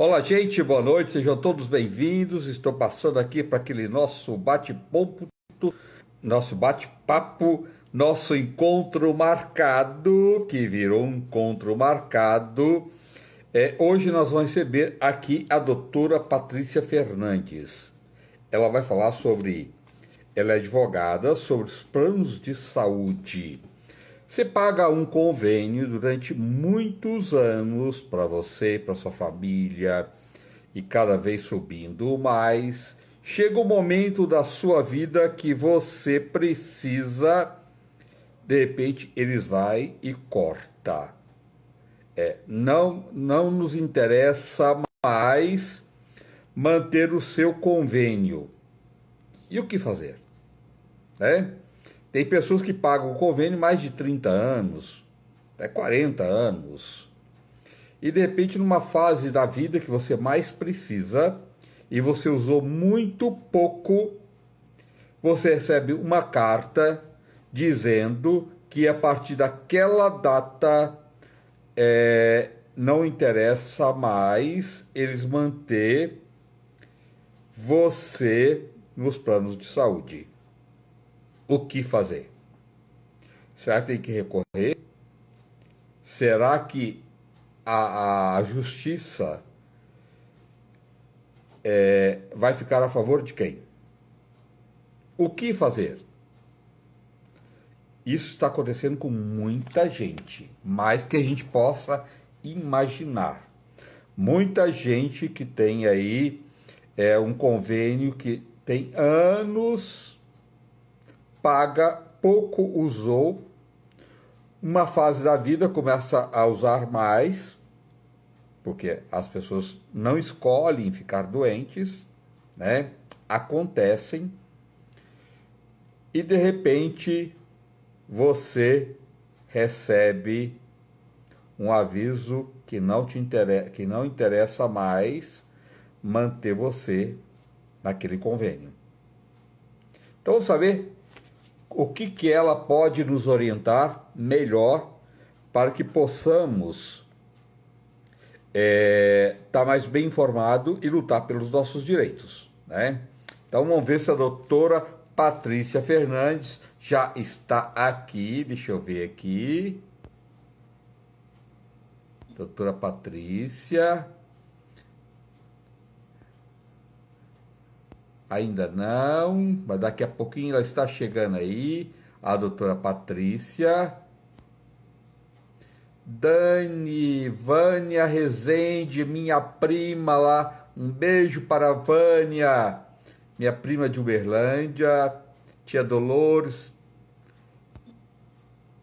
Olá, gente, boa noite, sejam todos bem-vindos. Estou passando aqui para aquele nosso bate-papo, nosso encontro marcado, que virou um encontro marcado. Hoje nós vamos receber aqui a doutora Patrícia Fernandes. Ela vai falar ela é advogada, sobre os planos de saúde. Você paga um convênio durante muitos anos para você, para sua família, e cada vez subindo mais. Chega o momento da sua vida que você precisa, de repente, eles vai e corta. Não nos interessa mais manter o seu convênio. E o que fazer? Tem pessoas que pagam o convênio mais de 30 anos, até 40 anos. E de repente, numa fase da vida que você mais precisa, e você usou muito pouco, você recebe uma carta dizendo que a partir daquela data não interessa mais eles manter você nos planos de saúde. O que fazer? Será que tem que recorrer? Será que a justiça vai ficar a favor de quem? O que fazer? Isso está acontecendo com muita gente, mais que a gente possa imaginar. Muita gente que tem aí um convênio que tem anos, paga, pouco usou, uma fase da vida começa a usar mais, porque as pessoas não escolhem ficar doentes, né? Acontecem, e de repente você recebe um aviso que não interessa mais manter você naquele convênio. Então vamos saber o que ela pode nos orientar melhor para que possamos estar mais bem informado e lutar pelos nossos direitos, né? Então vamos ver se a doutora Patrícia Fernandes já está aqui. Deixa eu ver aqui. Doutora Patrícia. Ainda não, mas daqui a pouquinho ela está chegando aí, a doutora Patrícia. Vânia Rezende, minha prima lá, um beijo para a Vânia, minha prima de Uberlândia, tia Dolores.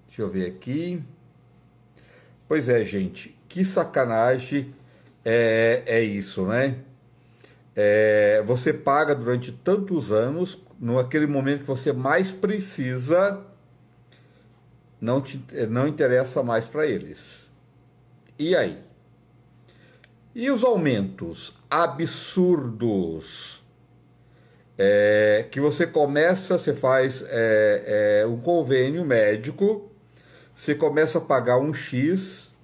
Deixa eu ver aqui. Pois é, gente, que sacanagem é isso, né? Você paga durante tantos anos, naquele momento que você mais precisa, não interessa mais para eles. E aí? E os aumentos absurdos que você faz um convênio médico, você começa a pagar um X,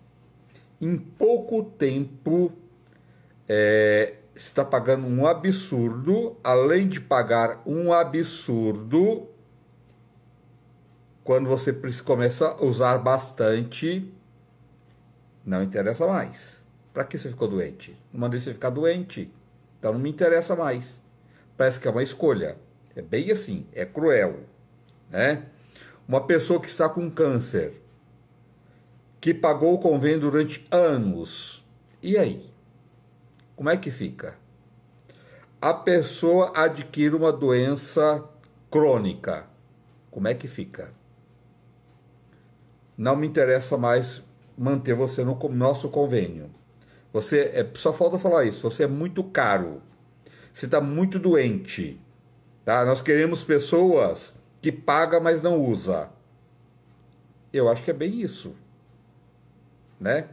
em pouco tempo está pagando um absurdo, além de pagar um absurdo, quando você começa a usar bastante, não interessa mais. Para que você ficou doente? Não mandei você ficar doente, então não me interessa mais. Parece que é uma escolha. É bem assim, é cruel, né? Uma pessoa que está com câncer, que pagou o convênio durante anos, e aí? Como é que fica? A pessoa adquire uma doença crônica. Como é que fica? Não me interessa mais manter você no nosso convênio. Só falta falar isso. Você é muito caro. Você está muito doente. Tá? Nós queremos pessoas que pagam, mas não usam. Eu acho que é bem isso, né?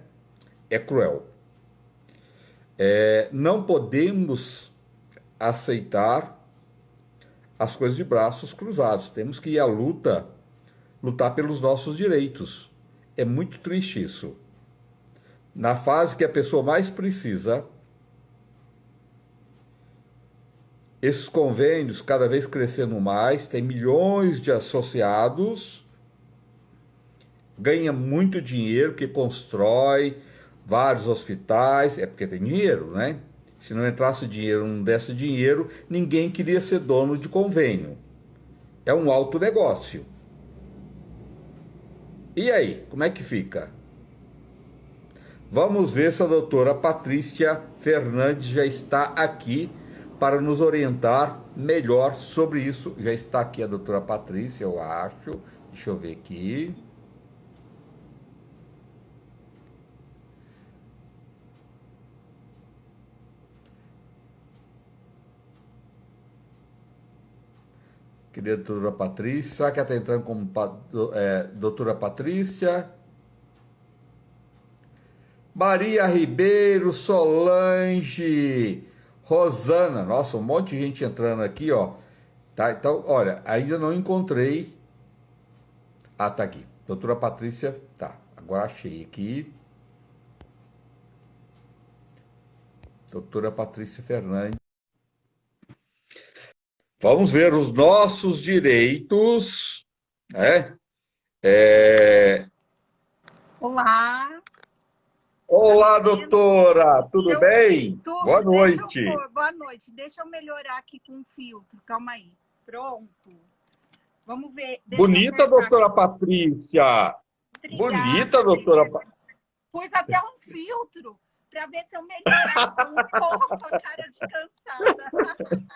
É cruel. Não podemos aceitar as coisas de braços cruzados. Temos que ir à lutar pelos nossos direitos. É muito triste isso. Na fase que a pessoa mais precisa, Esses convênios cada vez crescendo mais, tem milhões de associados, ganha muito dinheiro, que constrói vários hospitais, é porque tem dinheiro, né? Se não entrasse dinheiro, não desse dinheiro, ninguém queria ser dono de convênio. É um alto negócio. E aí, como é que fica? Vamos ver se a doutora Patrícia Fernandes já está aqui para nos orientar melhor sobre isso. Já está aqui a doutora Patrícia, eu acho. Deixa eu ver aqui. Querida doutora Patrícia, será que ela está entrando como doutora Patrícia? Maria Ribeiro, Solange, Rosana, nossa, um monte de gente entrando aqui, ó. Tá, então, olha, ainda não encontrei. Ah, tá aqui. Doutora Patrícia, tá. Agora achei aqui. Doutora Patrícia Fernandes. Vamos ver os nossos direitos, né? É... Olá, tá me Olá, vendo? doutora, tudo Eu, bem? Boa tudo, deixa eu noite. pôr, boa noite, deixa eu melhorar aqui com o filtro, calma aí. Pronto, vamos ver, deixa eu Bonita, acertar aqui. doutora Patrícia. Bonita, Obrigada, doutora. pus até um filtro para ver se eu melhorava um pouco a cara de cansada. Pronto.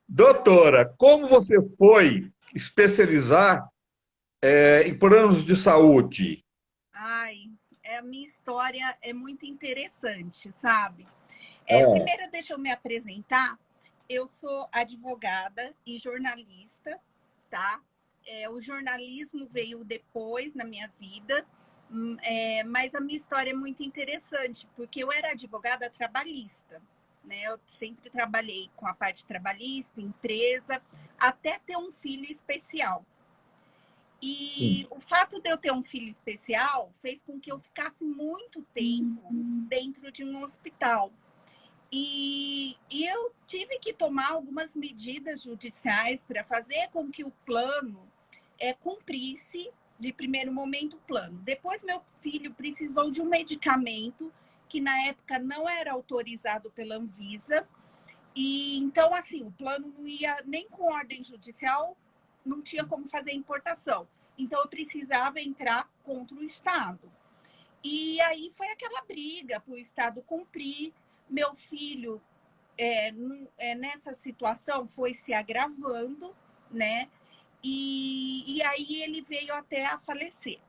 Doutora, como você foi especializar em planos de saúde? Ai, a minha história é muito interessante, sabe? É, Primeiro, deixa eu me apresentar. Eu sou advogada e jornalista, tá? O jornalismo veio depois na minha vida, mas a minha história é muito interessante, porque eu era advogada trabalhista, né? Eu sempre trabalhei com a parte trabalhista, empresa, até ter um filho especial. E sim. o fato de eu ter um filho especial fez com que eu ficasse muito tempo dentro de um hospital. E eu tive que tomar algumas medidas judiciais para fazer com que o plano cumprisse, de primeiro momento, o plano. Depois, meu filho precisou de um medicamento que, na época, não era autorizado pela Anvisa. E então, assim, o plano não ia nem com ordem judicial, não tinha como fazer importação. Então, eu precisava entrar contra o Estado. E aí foi aquela briga para o Estado cumprir. Meu filho, nessa situação, foi se agravando, né? E aí ele veio até a falecer.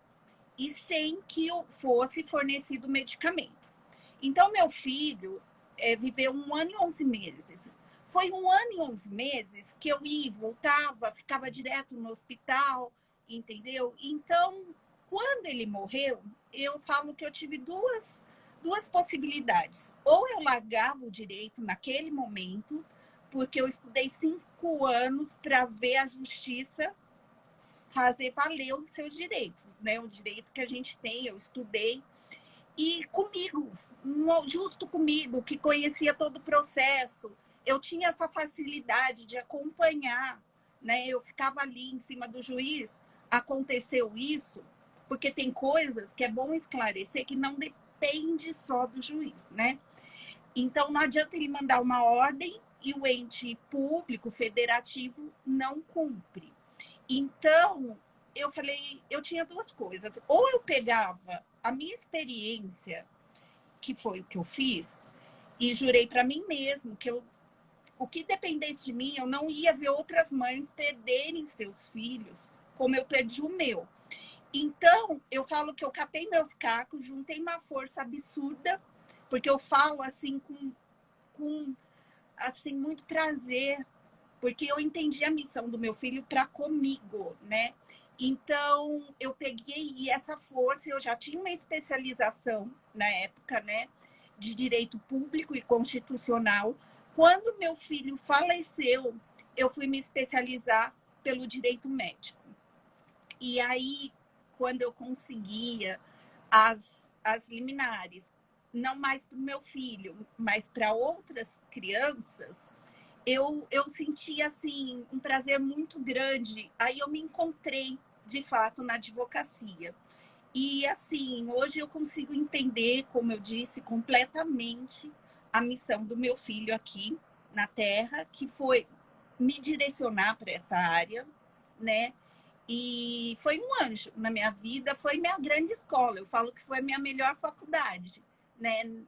E sem que fosse fornecido medicamento. Então, meu filho viveu 1 ano e 11 meses. Foi 1 ano e 11 meses que eu ia e voltava, ficava direto no hospital, entendeu? Então, quando ele morreu, eu falo que eu tive duas possibilidades. Ou eu largava o direito naquele momento, porque eu estudei 5 anos para ver a justiça fazer valer os seus direitos, né? O direito que a gente tem, eu estudei. E comigo, justo comigo, que conhecia todo o processo, eu tinha essa facilidade de acompanhar, né? Eu ficava ali em cima do juiz, aconteceu isso, porque tem coisas que é bom esclarecer que não depende só do juiz, né? Então, não adianta ele mandar uma ordem e o ente público federativo não cumpre. Então, eu falei, eu tinha duas coisas. Ou eu pegava a minha experiência, que foi o que eu fiz, e jurei para mim mesmo que o que dependesse de mim, eu não ia ver outras mães perderem seus filhos como eu perdi o meu. Então, eu falo que eu catei meus cacos, juntei uma força absurda, porque eu falo assim com assim, muito prazer, porque eu entendi a missão do meu filho para comigo, né? Então, eu peguei essa força, eu já tinha uma especialização na época, né, de direito público e constitucional. Quando meu filho faleceu, eu fui me especializar pelo direito médico. E aí, quando eu conseguia as liminares não mais para o meu filho, mas para outras crianças, eu senti assim um prazer muito grande. Aí eu me encontrei, de fato, na advocacia. E assim, hoje eu consigo entender, como eu disse, completamente a missão do meu filho aqui na Terra, que foi me direcionar para essa área, né? E foi um anjo na minha vida, foi minha grande escola. Eu falo que foi minha melhor faculdade, né?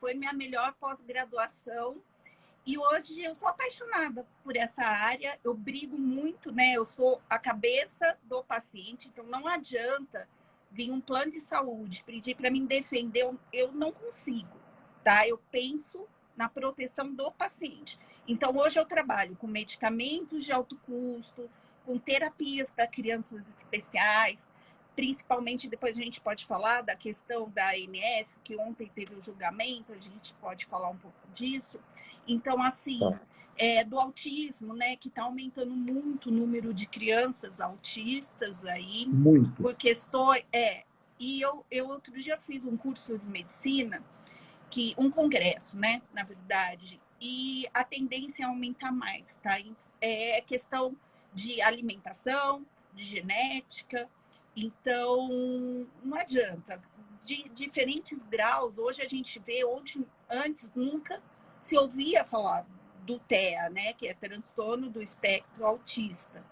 Foi minha melhor pós-graduação. E hoje eu sou apaixonada por essa área, eu brigo muito, né? Eu sou a cabeça do paciente, então não adianta vir um plano de saúde pedir para mim defender, eu não consigo, tá? Eu penso na proteção do paciente. Então hoje eu trabalho com medicamentos de alto custo, com terapias para crianças especiais, principalmente depois a gente pode falar da questão da ANS, que ontem teve o julgamento, a gente pode falar um pouco disso. Então, assim, do autismo, né, que está aumentando muito o número de crianças autistas aí, Muito. por questões. E eu outro dia fiz um curso de medicina, um congresso, né, na verdade, e a tendência é aumentar mais, tá? É questão de alimentação, de genética, então não adianta. De diferentes graus, hoje a gente vê, antes nunca se ouvia falar do TEA, né, que é transtorno do espectro autista.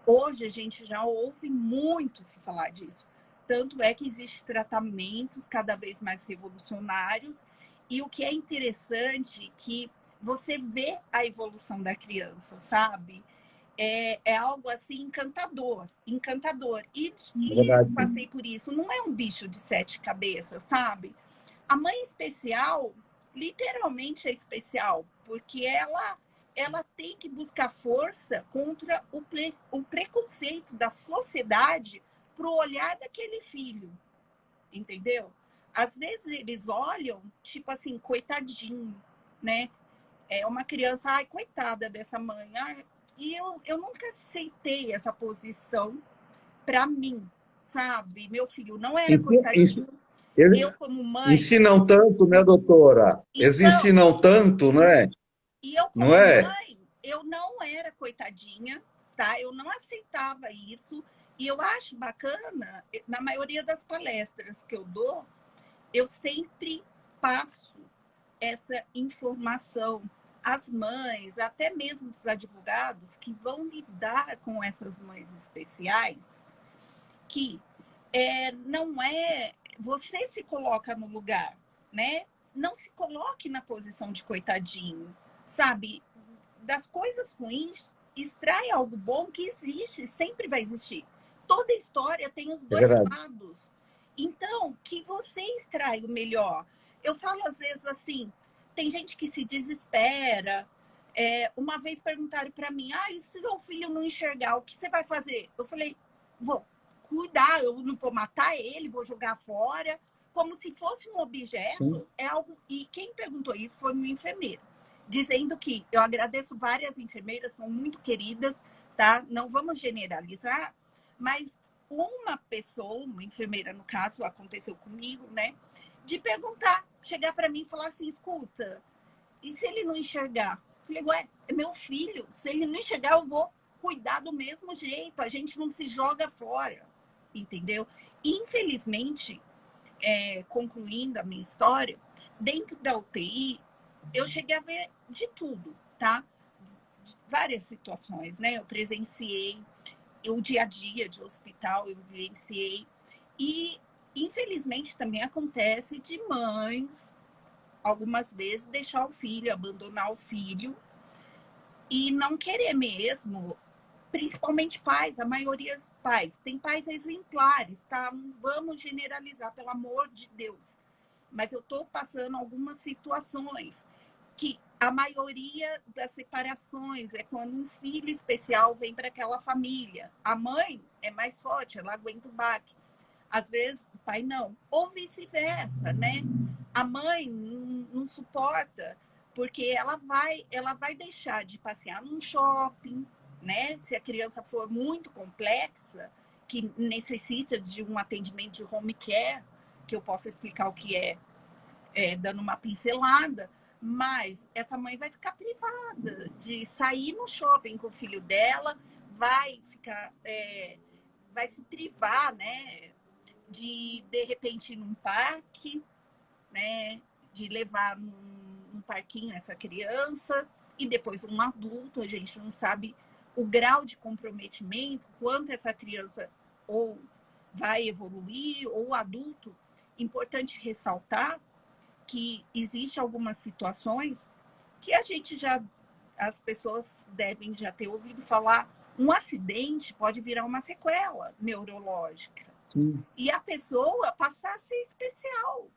Hoje a gente já ouve muito se falar disso. Tanto é que existem tratamentos cada vez mais revolucionários, e o que é interessante é que você vê a evolução da criança, sabe? É algo assim encantador, encantador. E eu Verdade. passei por isso. Não é um bicho de 7 cabeças, sabe? A mãe especial, literalmente é especial, porque ela tem que buscar força contra o preconceito da sociedade para o olhar daquele filho, entendeu? Às vezes eles olham, tipo assim, coitadinho, né? É uma criança, ai, coitada dessa mãe. Ai, e eu nunca aceitei essa posição para mim, sabe? Meu filho não era coitadinho. Eles Eu, como mãe, ensinam tanto, né, doutora? Eles então, ensinam tanto, né? e eu, Não como é? mãe, eu não era coitadinha, tá? Eu não aceitava isso. E eu acho bacana, na maioria das palestras que eu dou, eu sempre passo essa informação às mães, até mesmo os advogados que vão lidar com essas mães especiais, que não é. Você se coloca no lugar, né? Não se coloque na posição de coitadinho, sabe? Das coisas ruins, extrai algo bom que existe, sempre vai existir. Toda história tem os É dois verdade. lados. Então, que você extrai o melhor. Eu falo às vezes assim, tem gente que se desespera. Uma vez perguntaram para mim, e se seu filho não enxergar, o que você vai fazer? Eu falei, vou cuidar, eu não vou matar ele, vou jogar fora, como se fosse um Sim. objeto, é algo. E quem perguntou isso foi meu enfermeiro, dizendo que eu agradeço várias enfermeiras, são muito queridas, tá? Não vamos generalizar, mas uma pessoa, uma enfermeira no caso, aconteceu comigo, né? De perguntar, chegar para mim e falar assim, escuta, e se ele não enxergar? Eu falei, ué, é meu filho, se ele não enxergar, eu vou cuidar do mesmo jeito, a gente não se joga fora, entendeu? Infelizmente, concluindo a minha história, dentro da UTI, eu cheguei a ver de tudo, tá? Várias situações, né? Eu presenciei o dia a dia de hospital, eu vivenciei. E, infelizmente, também acontece de mães, algumas vezes, deixar o filho, abandonar o filho e não querer mesmo, principalmente pais, a maioria dos pais. Tem pais exemplares, tá? Não vamos generalizar, pelo amor de Deus. Mas eu estou passando algumas situações que a maioria das separações é quando um filho especial vem para aquela família. A mãe é mais forte, ela aguenta o baque. Às vezes o pai não. Ou vice-versa, né? A mãe não suporta, porque ela vai deixar de passear num shopping, né? Se a criança for muito complexa, que necessita de um atendimento de home care, que eu posso explicar o que é dando uma pincelada, mas essa mãe vai ficar privada de sair no shopping com o filho dela, vai se privar, né, de repente ir num parque, né, de levar num parquinho essa criança, e depois um adulto. A gente não sabe o grau de comprometimento, quanto essa criança ou vai evoluir, ou adulto. Importante ressaltar que existe algumas situações que as pessoas devem já ter ouvido falar, um acidente pode virar uma sequela neurológica. Sim. E a pessoa passar a ser especial,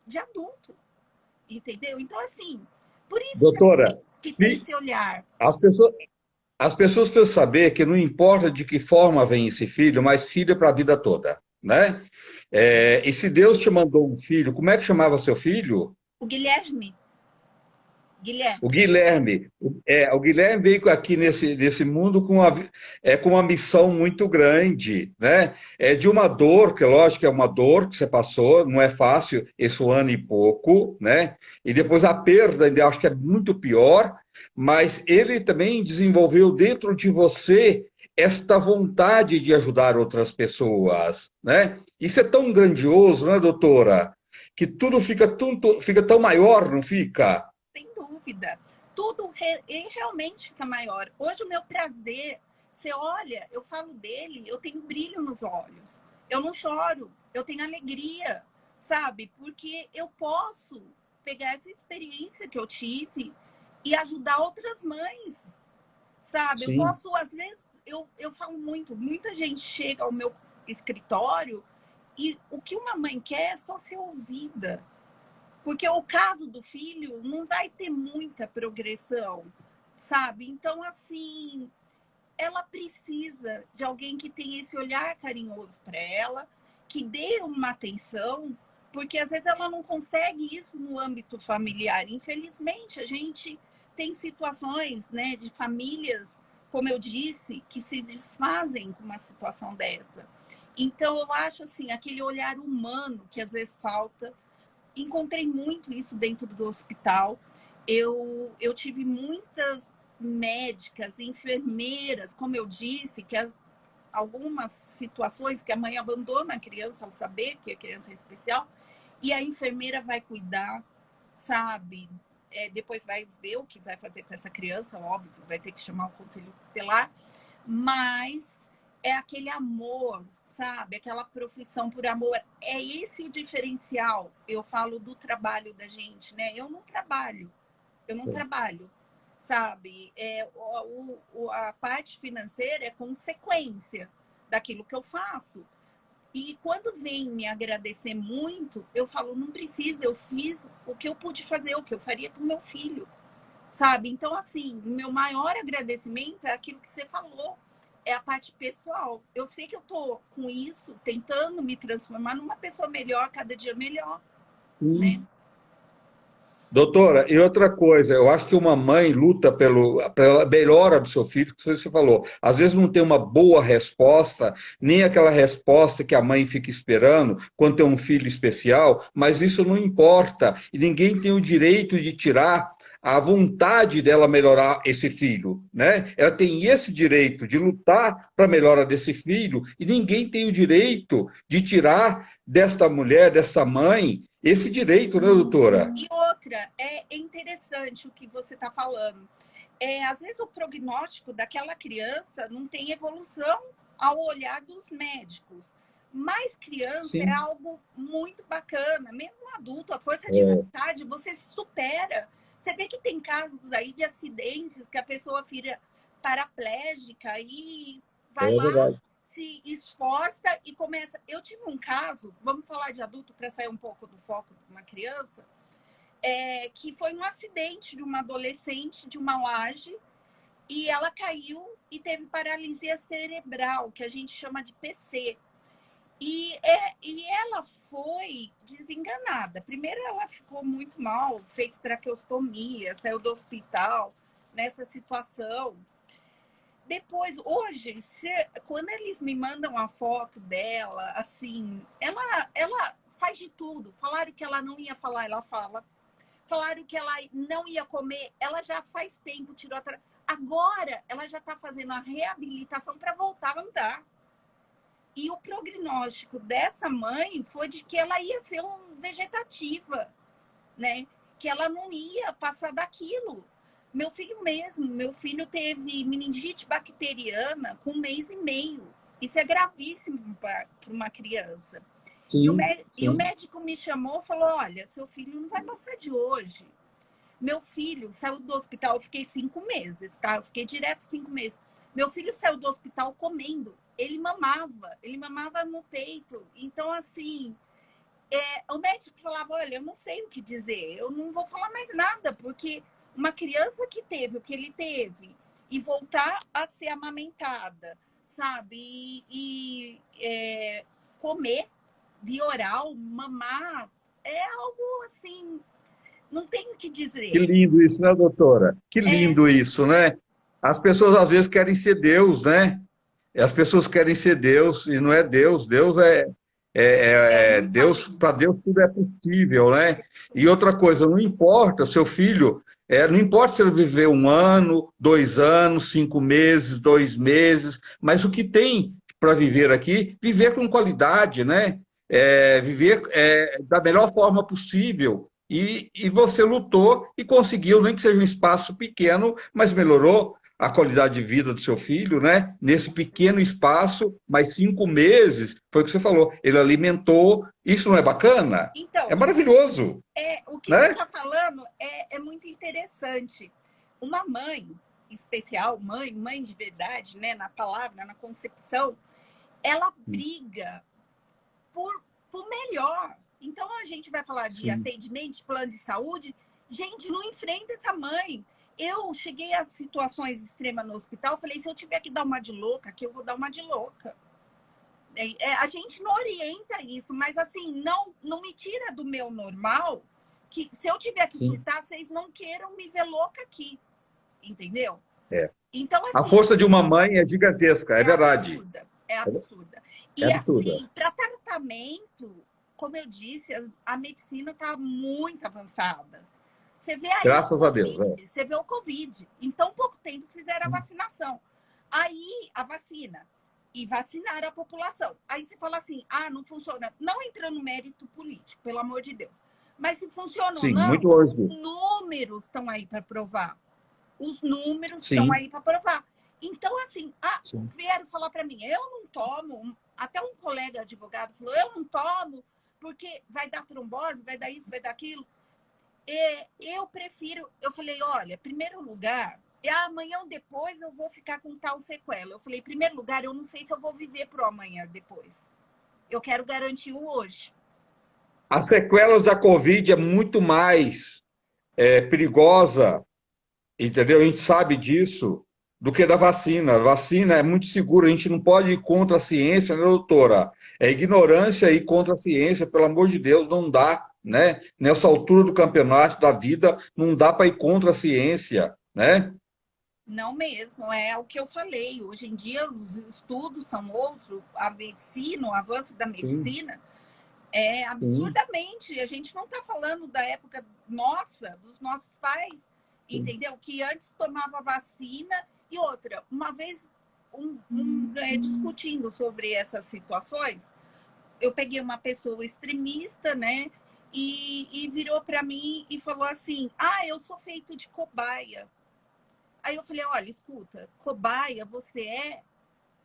de adulto, entendeu? Então, assim, por isso, doutora, que tem esse olhar. As pessoas precisam saber que não importa de que forma vem esse filho, mas filho é para a vida toda, né? E se Deus te mandou um filho, como é que chamava seu filho? O Guilherme. O Guilherme. O Guilherme veio aqui nesse mundo com uma missão muito grande, né? De uma dor, que lógico que é uma dor que você passou, não é fácil esse ano e pouco, né? E depois a perda, ainda acho que é muito pior, mas ele também desenvolveu dentro de você esta vontade de ajudar outras pessoas, né? Isso é tão grandioso, né, doutora? Que tudo fica tão maior, não fica? Sem dúvida. Tudo realmente fica maior. Hoje o meu prazer, você olha, eu falo dele, eu tenho brilho nos olhos. Eu não choro, eu tenho alegria, sabe? Porque eu posso pegar essa experiência que eu tive e ajudar outras mães, sabe? Sim. Eu posso, às vezes, eu falo muita gente chega ao meu escritório e o que uma mãe quer é só ser ouvida. Porque o caso do filho não vai ter muita progressão, sabe? Então, assim, ela precisa de alguém que tenha esse olhar carinhoso para ela, que dê uma atenção, porque às vezes ela não consegue isso no âmbito familiar. Infelizmente, a gente tem situações, né, de famílias, como eu disse, que se desfazem com uma situação dessa. Então, eu acho assim, aquele olhar humano que às vezes falta. Encontrei muito isso dentro do hospital. Eu tive muitas médicas, enfermeiras, como eu disse, que algumas situações que a mãe abandona a criança ao saber que a criança é especial, e a enfermeira vai cuidar, sabe? Depois vai ver o que vai fazer com essa criança, óbvio, vai ter que chamar o conselho tutelar, mas é aquele amor, sabe? Aquela profissão por amor. É esse o diferencial, eu falo, do trabalho da gente, né? Eu não trabalho, sabe? A parte financeira é consequência daquilo que eu faço. E quando vem me agradecer muito, eu falo, não precisa, eu fiz o que eu pude fazer, o que eu faria para o meu filho, sabe? Então, assim, o meu maior agradecimento é aquilo que você falou, é a parte pessoal. Eu sei que eu tô com isso, tentando me transformar numa pessoa melhor, cada dia melhor, né? Doutora, e outra coisa, eu acho que uma mãe luta pela melhora do seu filho, que você falou. Às vezes não tem uma boa resposta, nem aquela resposta que a mãe fica esperando quando tem um filho especial, mas isso não importa. E ninguém tem o direito de tirar a vontade dela melhorar esse filho, né? Ela tem esse direito de lutar para a melhora desse filho, e ninguém tem o direito de tirar desta mulher, dessa mãe, esse direito, né, doutora? E outra, é interessante o que você está falando. Às vezes o prognóstico daquela criança não tem evolução ao olhar dos médicos. Mas criança Sim. É algo muito bacana. Mesmo adulto, a força de vontade, você se supera. Você vê que tem casos aí de acidentes que a pessoa vira paraplégica e vai lá, verdade. Se esforça e começa. Eu tive um caso, vamos falar de adulto para sair um pouco do foco de uma criança, que foi um acidente de uma adolescente de uma laje e ela caiu e teve paralisia cerebral, que a gente chama de PC. E ela foi desenganada. Primeiro ela ficou muito mal, fez traqueostomia, saiu do hospital nessa situação. Depois, hoje, quando eles me mandam a foto dela, assim, ela faz de tudo. Falaram que ela não ia falar, ela fala. Falaram que ela não ia comer, ela já faz tempo tirou a... Agora, ela já está fazendo a reabilitação para voltar a andar. E o prognóstico dessa mãe foi de que ela ia ser vegetativa, né? Que ela não ia passar daquilo. Meu filho teve meningite bacteriana com 1 mês e meio. Isso é gravíssimo para uma criança. Sim, E o sim. médico me chamou e falou, olha, seu filho não vai passar de hoje. Meu filho saiu do hospital, eu fiquei 5 meses, tá? Eu fiquei direto 5 meses. Meu filho saiu do hospital comendo. Ele mamava no peito. Então, assim, o médico falava, olha, eu não sei o que dizer, eu não vou falar mais nada, porque uma criança que teve o que ele teve e voltar a ser amamentada, sabe? Comer via oral, mamar, é algo assim, não tenho o que Que dizer. lindo isso, né, doutora? Que É, lindo isso, né? As pessoas às vezes querem ser Deus, né? As pessoas querem ser Deus e não é Deus. Deus não Deus, falei. para Deus tudo é possível, né? E outra coisa, não importa, seu filho, não importa se ele viver 1 ano, 2 anos, 5 meses, 2 meses, mas o que tem para viver aqui, viver com qualidade, né? Viver da melhor forma possível. E você lutou e conseguiu, nem que seja um espaço pequeno, mas melhorou a qualidade de vida do seu filho, né? Nesse pequeno espaço, mais 5 meses, foi o que você falou, ele alimentou. Isso não é bacana? É Então, maravilhoso, o que você né? está falando é muito interessante. Uma mãe especial, mãe de verdade, né, na palavra, na concepção, ela briga por melhor. Então, a gente vai falar de Sim, atendimento, de plano de saúde. Gente, não enfrenta essa mãe. Eu cheguei a situações extremas no hospital, falei, se eu tiver que dar uma de louca, que eu vou dar uma de louca. A gente não orienta isso, mas assim, não me tira do meu normal, que se eu tiver que sim. surtar, vocês não queiram me ver louca aqui, entendeu? É. Então, A assim, força de uma mãe é gigantesca, é é verdade. absurda, é É, absurda. é E absurda. assim, para tratamento, como eu disse, a medicina está muito avançada. Você vê aí o Graças a Deus. Covid, você vê o Covid. Em tão pouco tempo fizeram a vacinação. Aí, a vacina. E vacinaram a população. Aí você fala assim, não funciona. Não entrando no mérito político, pelo amor de Deus. Mas se funciona ou Sim, não, muito longe os disso. números estão aí para provar. Os números estão Sim, aí para provar. Então, assim, sim. vieram falar para mim, eu não tomo. Até um colega advogado falou, eu não tomo, porque vai dar trombose, vai dar isso, vai dar aquilo. Eu prefiro, eu falei, olha, primeiro lugar, amanhã ou depois eu vou ficar com tal sequela. Eu falei, primeiro lugar, eu não sei se eu vou viver pro amanhã depois. Eu quero garantir o hoje. As sequelas da Covid é muito mais perigosa, entendeu? A gente sabe disso, do que da vacina. A vacina é muito segura, a gente não pode ir contra a ciência, né, doutora? É ignorância ir contra a ciência, pelo amor de Deus, não dá, né? Nessa altura do campeonato, da vida, não dá para ir contra a ciência, né? Não mesmo, é o que eu falei. Hoje em dia os estudos são outros, a medicina, o avanço da Sim, medicina é sim, absurdamente. A gente não está falando da época nossa, dos nossos pais, sim. entendeu? Que antes tomava vacina. E outra, uma vez discutindo sobre essas situações, eu peguei uma pessoa extremista, né? E virou para mim e falou assim: eu sou feito de cobaia. Aí eu falei: olha, escuta, cobaia você é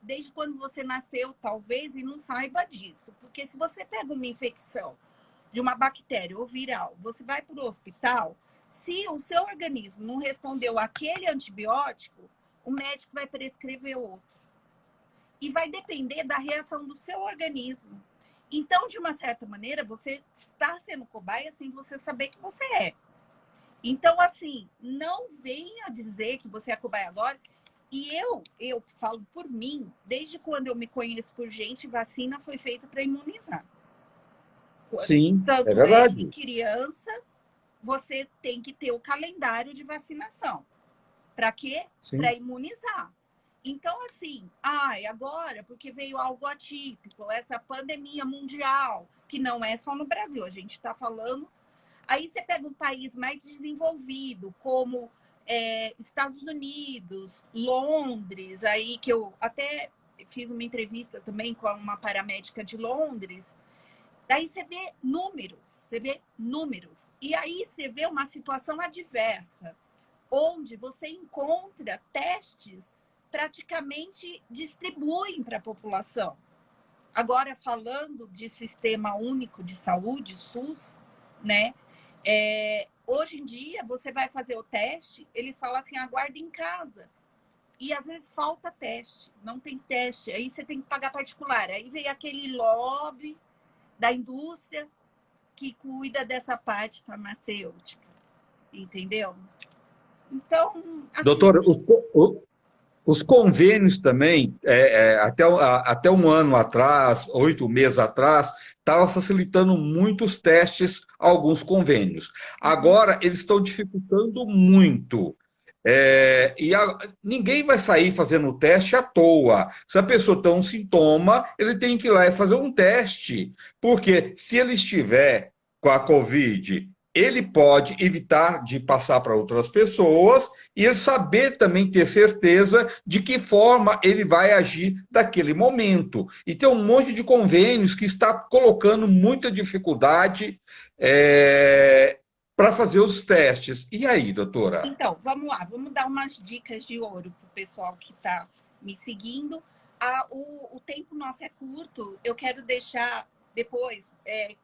desde quando você nasceu, talvez, e não saiba disso. Porque se você pega uma infecção de uma bactéria ou viral, você vai para o hospital, se o seu organismo não respondeu àquele antibiótico, o médico vai prescrever outro. E vai depender da reação do seu organismo. Então, de uma certa maneira, você está sendo cobaia sem você saber que você é. Então, assim, não venha dizer que você é cobaia agora. E eu falo por mim, desde quando eu me conheço por gente, vacina foi feita para imunizar. Sim, é Tanto é que verdade. criança, você tem que ter o calendário de vacinação. Para quê? Para Sim, imunizar. Então, assim, ai, agora, porque veio algo atípico, essa pandemia mundial, que não é só no Brasil, a gente está falando. Aí você pega um país mais desenvolvido, como Estados Unidos, Londres, aí que eu até fiz uma entrevista também com uma paramédica de Londres. Daí você vê números, você vê números. E aí você vê uma situação adversa, onde você encontra testes praticamente distribuem para a população. Agora, falando de Sistema Único de Saúde, SUS, né? Hoje em dia, você vai fazer o teste, eles falam assim, aguarde em casa. E às vezes falta teste, não tem teste. Aí você tem que pagar particular. Aí vem aquele lobby da indústria que cuida dessa parte farmacêutica, entendeu? Então, assim. Doutora, os convênios também, até um ano atrás, 8 meses atrás, estava facilitando muitos testes, alguns convênios. Agora, eles estão dificultando muito. Ninguém vai sair fazendo o teste à toa. Se a pessoa tem um sintoma, ele tem que ir lá e fazer um teste. Porque se ele estiver com a Covid, ele pode evitar de passar para outras pessoas e ele saber também ter certeza de que forma ele vai agir daquele momento. E tem um monte de convênios que está colocando muita dificuldade para fazer os testes. E aí, doutora? Então, vamos lá, vamos dar umas dicas de ouro para o pessoal que está me seguindo. O tempo nosso é curto, eu quero deixar depois,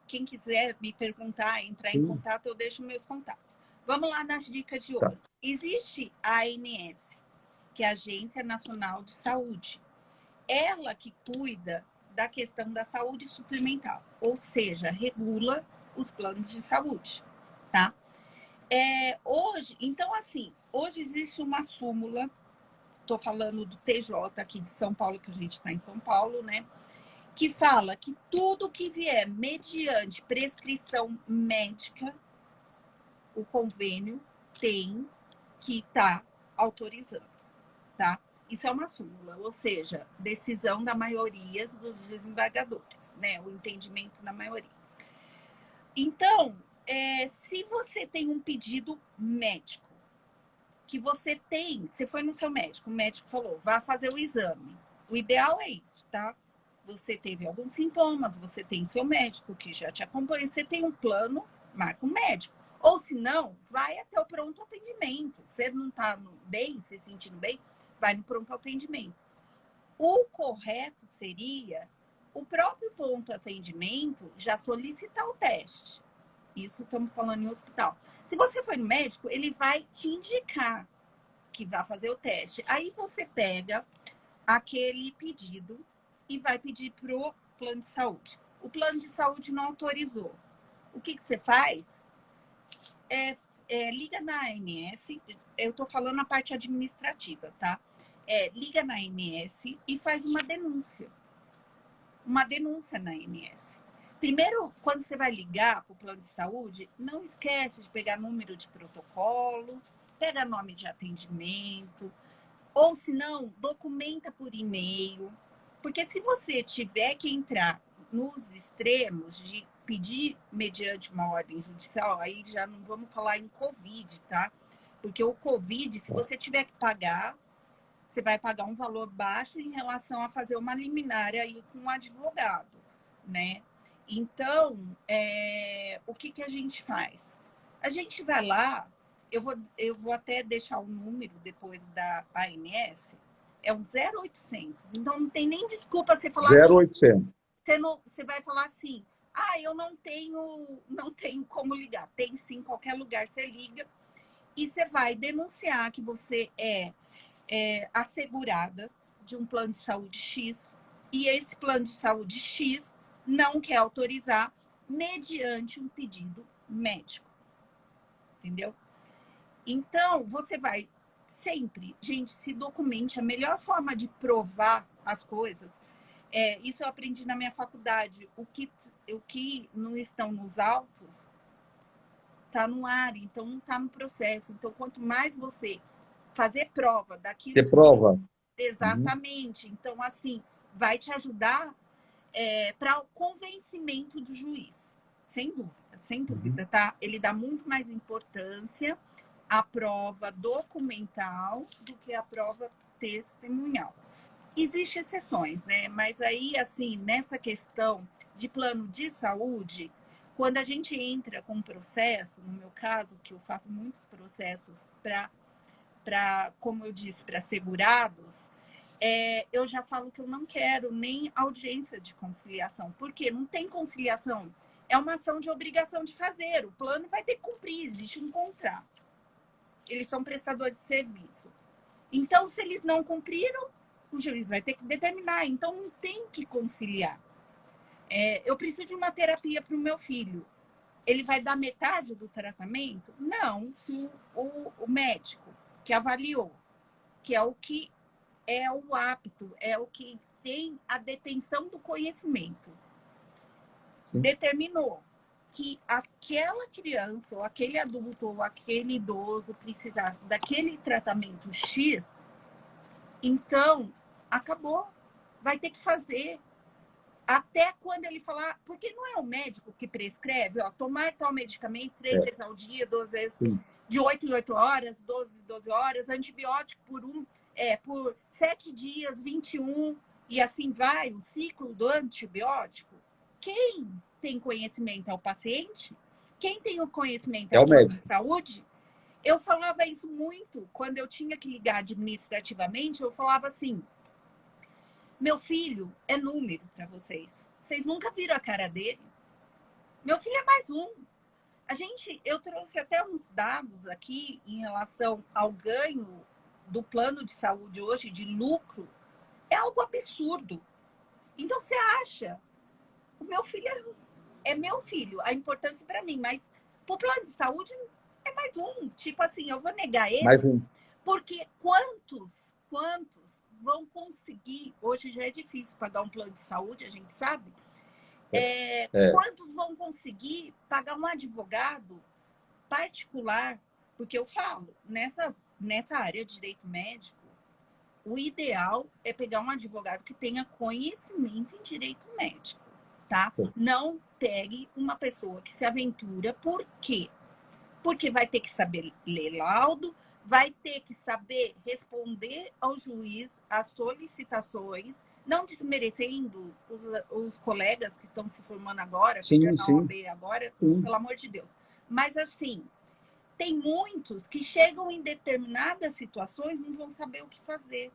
quem quiser me perguntar, entrar em contato, eu deixo meus contatos. Vamos lá nas dicas de Tá. ouro. Existe a ANS, que é a Agência Nacional de Saúde. Ela que cuida da questão da saúde suplementar, ou seja, regula os planos de saúde, tá? Hoje, então, assim, hoje existe uma súmula, estou falando do TJ aqui de São Paulo, que a gente está em São Paulo, né? Que fala que tudo que vier mediante prescrição médica, o convênio tem que estar autorizando, tá? Isso é uma súmula, ou seja, decisão da maioria dos desembargadores, né? O entendimento da maioria. Então, se você tem um pedido médico, que você foi no seu médico, o médico falou, vá fazer o exame. O ideal é isso, tá? Você teve alguns sintomas, você tem seu médico que já te acompanha, você tem um plano, marca um médico. Ou se não, vai até o pronto atendimento. Você não está bem, se sentindo bem, vai no pronto atendimento. O correto seria o próprio pronto atendimento já solicitar o teste. Isso estamos falando em hospital. Se você for no médico, ele vai te indicar que vai fazer o teste. Aí você pega aquele pedido e vai pedir para o plano de saúde. O plano de saúde não autorizou. O que você faz? Liga na ANS, eu estou falando a parte administrativa, tá? Liga na ANS e faz uma denúncia. Uma denúncia na ANS. Primeiro, quando você vai ligar para o plano de saúde, não esquece de pegar número de protocolo, pega nome de atendimento, ou se não, documenta por e-mail. Porque se você tiver que entrar nos extremos de pedir mediante uma ordem judicial, aí já não vamos falar em Covid, tá? Porque o Covid, se você tiver que pagar, você vai pagar um valor baixo em relação a fazer uma liminar aí com um advogado, né? Então, o que a gente faz? A gente vai lá, eu vou até deixar o número depois da ANS, é um 0800. Então, não tem nem desculpa você falar assim. 0800. Você vai falar assim, eu não tenho como ligar. Tem sim, qualquer lugar você liga e você vai denunciar que você é assegurada de um plano de saúde X e esse plano de saúde X não quer autorizar mediante um pedido médico. Entendeu? Então, você vai sempre, gente, se documente. A melhor forma de provar as coisas, isso eu aprendi na minha faculdade. O que não estão nos autos está no ar, então não está no processo. Então, quanto mais você fazer prova daquilo Ter prova. Exatamente. Então, assim, vai te ajudar para o convencimento do juiz. Sem dúvida, tá? Ele dá muito mais importância à prova documental do que à prova testemunhal. Existem exceções, né? Mas aí, assim, nessa questão de plano de saúde, quando a gente entra com um processo, no meu caso, que eu faço muitos processos como eu disse, para segurados, eu já falo que eu não quero nem audiência de conciliação, porque não tem conciliação. É uma ação de obrigação de fazer. O plano vai ter que cumprir, existe um contrato. Eles são prestadores de serviço. Então, se eles não cumpriram, o juiz vai ter que determinar. Então, não tem que conciliar. Eu preciso de uma terapia para o meu filho. Ele vai dar metade do tratamento? Não. Se o médico que avaliou, que é o que é o apto, é o que tem a detenção do conhecimento, determinou que aquela criança, ou aquele adulto, ou aquele idoso precisasse daquele tratamento X, então, acabou. Vai ter que fazer. Até quando ele falar, porque não é o médico que prescreve, tomar tal medicamento 3 vezes ao dia, 12 vezes, de 8 em 8 horas, 12 em 12 horas, antibiótico por 7 dias, 21, e assim vai, o ciclo do antibiótico. Quem tem conhecimento é o paciente? Quem tem o conhecimento é o plano de saúde? Eu falava isso muito, quando eu tinha que ligar administrativamente, eu falava assim, meu filho é número para vocês. Vocês nunca viram a cara dele? Meu filho é mais um. Eu trouxe até uns dados aqui em relação ao ganho do plano de saúde hoje, de lucro. É algo absurdo. Então, você acha, o meu filho é meu filho, a importância para mim, mas para o plano de saúde é mais um. Tipo assim, eu vou negar ele, Mais um. Porque quantos vão conseguir, hoje já é difícil pagar um plano de saúde, a gente sabe, quantos vão conseguir pagar um advogado particular? Porque eu falo, nessa área de direito médico, o ideal é pegar um advogado que tenha conhecimento em direito médico, tá? Não pegue uma pessoa que se aventura, por quê? Porque vai ter que saber ler laudo, vai ter que saber responder ao juiz as solicitações, não desmerecendo os colegas que estão se formando agora, na OAB agora, pelo amor de Deus. Mas, assim, tem muitos que chegam em determinadas situações e não vão saber o que fazer,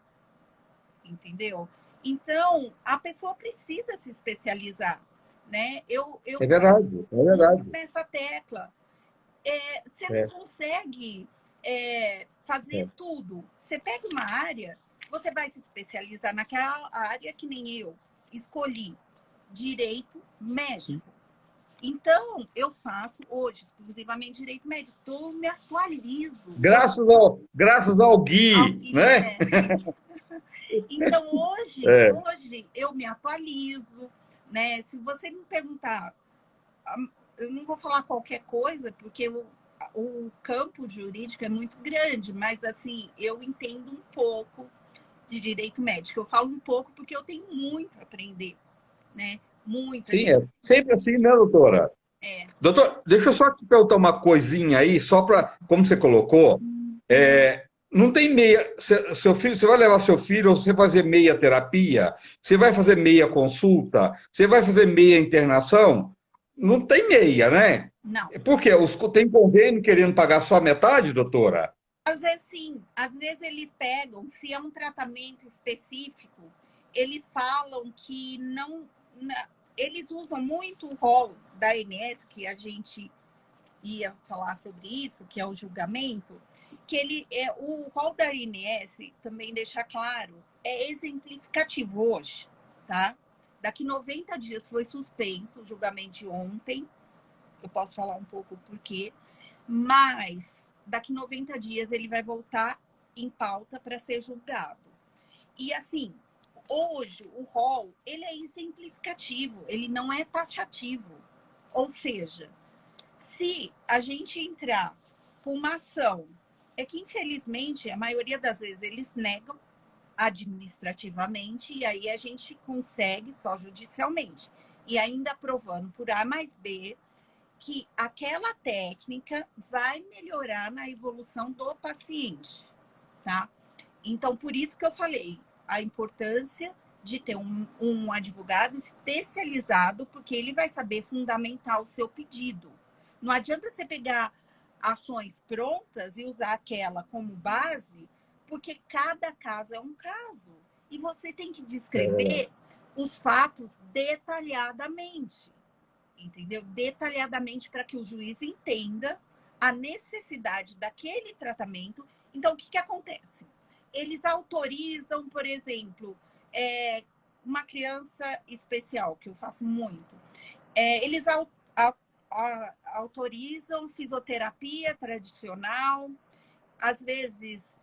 entendeu? Então, a pessoa precisa se especializar, né? É verdade, é verdade. Nessa tecla. Você não consegue fazer tudo. Você pega uma área, você vai se especializar naquela área que nem eu escolhi, direito médico. Então, eu faço hoje exclusivamente direito médico. Eu me atualizo. Graças ao Gui, né? Então, hoje eu me atualizo, né? Se você me perguntar, eu não vou falar qualquer coisa, porque o campo jurídico é muito grande, mas, assim, eu entendo um pouco de direito médico. Eu falo um pouco porque eu tenho muito a aprender, né? Muito. Sim, é sempre assim, né, doutora? Doutor, deixa eu só te perguntar uma coisinha aí, só para, como você colocou, não tem meia, seu filho, você vai levar seu filho, ou você vai fazer meia terapia, você vai fazer meia consulta, você vai fazer meia internação, não tem meia, né? Não. Por quê? Tem convênio querendo pagar só a metade, doutora? Às vezes, sim. Às vezes eles pegam, se é um tratamento específico, eles falam que não... Eles usam muito o rol da ANS, que a gente ia falar sobre isso, que é o julgamento, que o rol da ANS, também deixa claro, é exemplificativo hoje, tá? Daqui 90 dias foi suspenso o julgamento de ontem, eu posso falar um pouco por quê, mas daqui 90 dias ele vai voltar em pauta para ser julgado. E assim, hoje o rol, ele é exemplificativo, ele não é taxativo. Ou seja, se a gente entrar com uma ação, é que infelizmente a maioria das vezes eles negam, administrativamente, e aí a gente consegue só judicialmente. E ainda provando por A mais B que aquela técnica vai melhorar na evolução do paciente, tá? Então, por isso que eu falei, a importância de ter um advogado especializado, porque ele vai saber fundamentar o seu pedido. Não adianta você pegar ações prontas e usar aquela como base, porque cada caso é um caso. E você tem que descrever os fatos detalhadamente, entendeu? Detalhadamente para que o juiz entenda a necessidade daquele tratamento. Então, o que acontece? Eles autorizam, por exemplo, uma criança especial, que eu faço muito. Eles autorizam fisioterapia tradicional, às vezes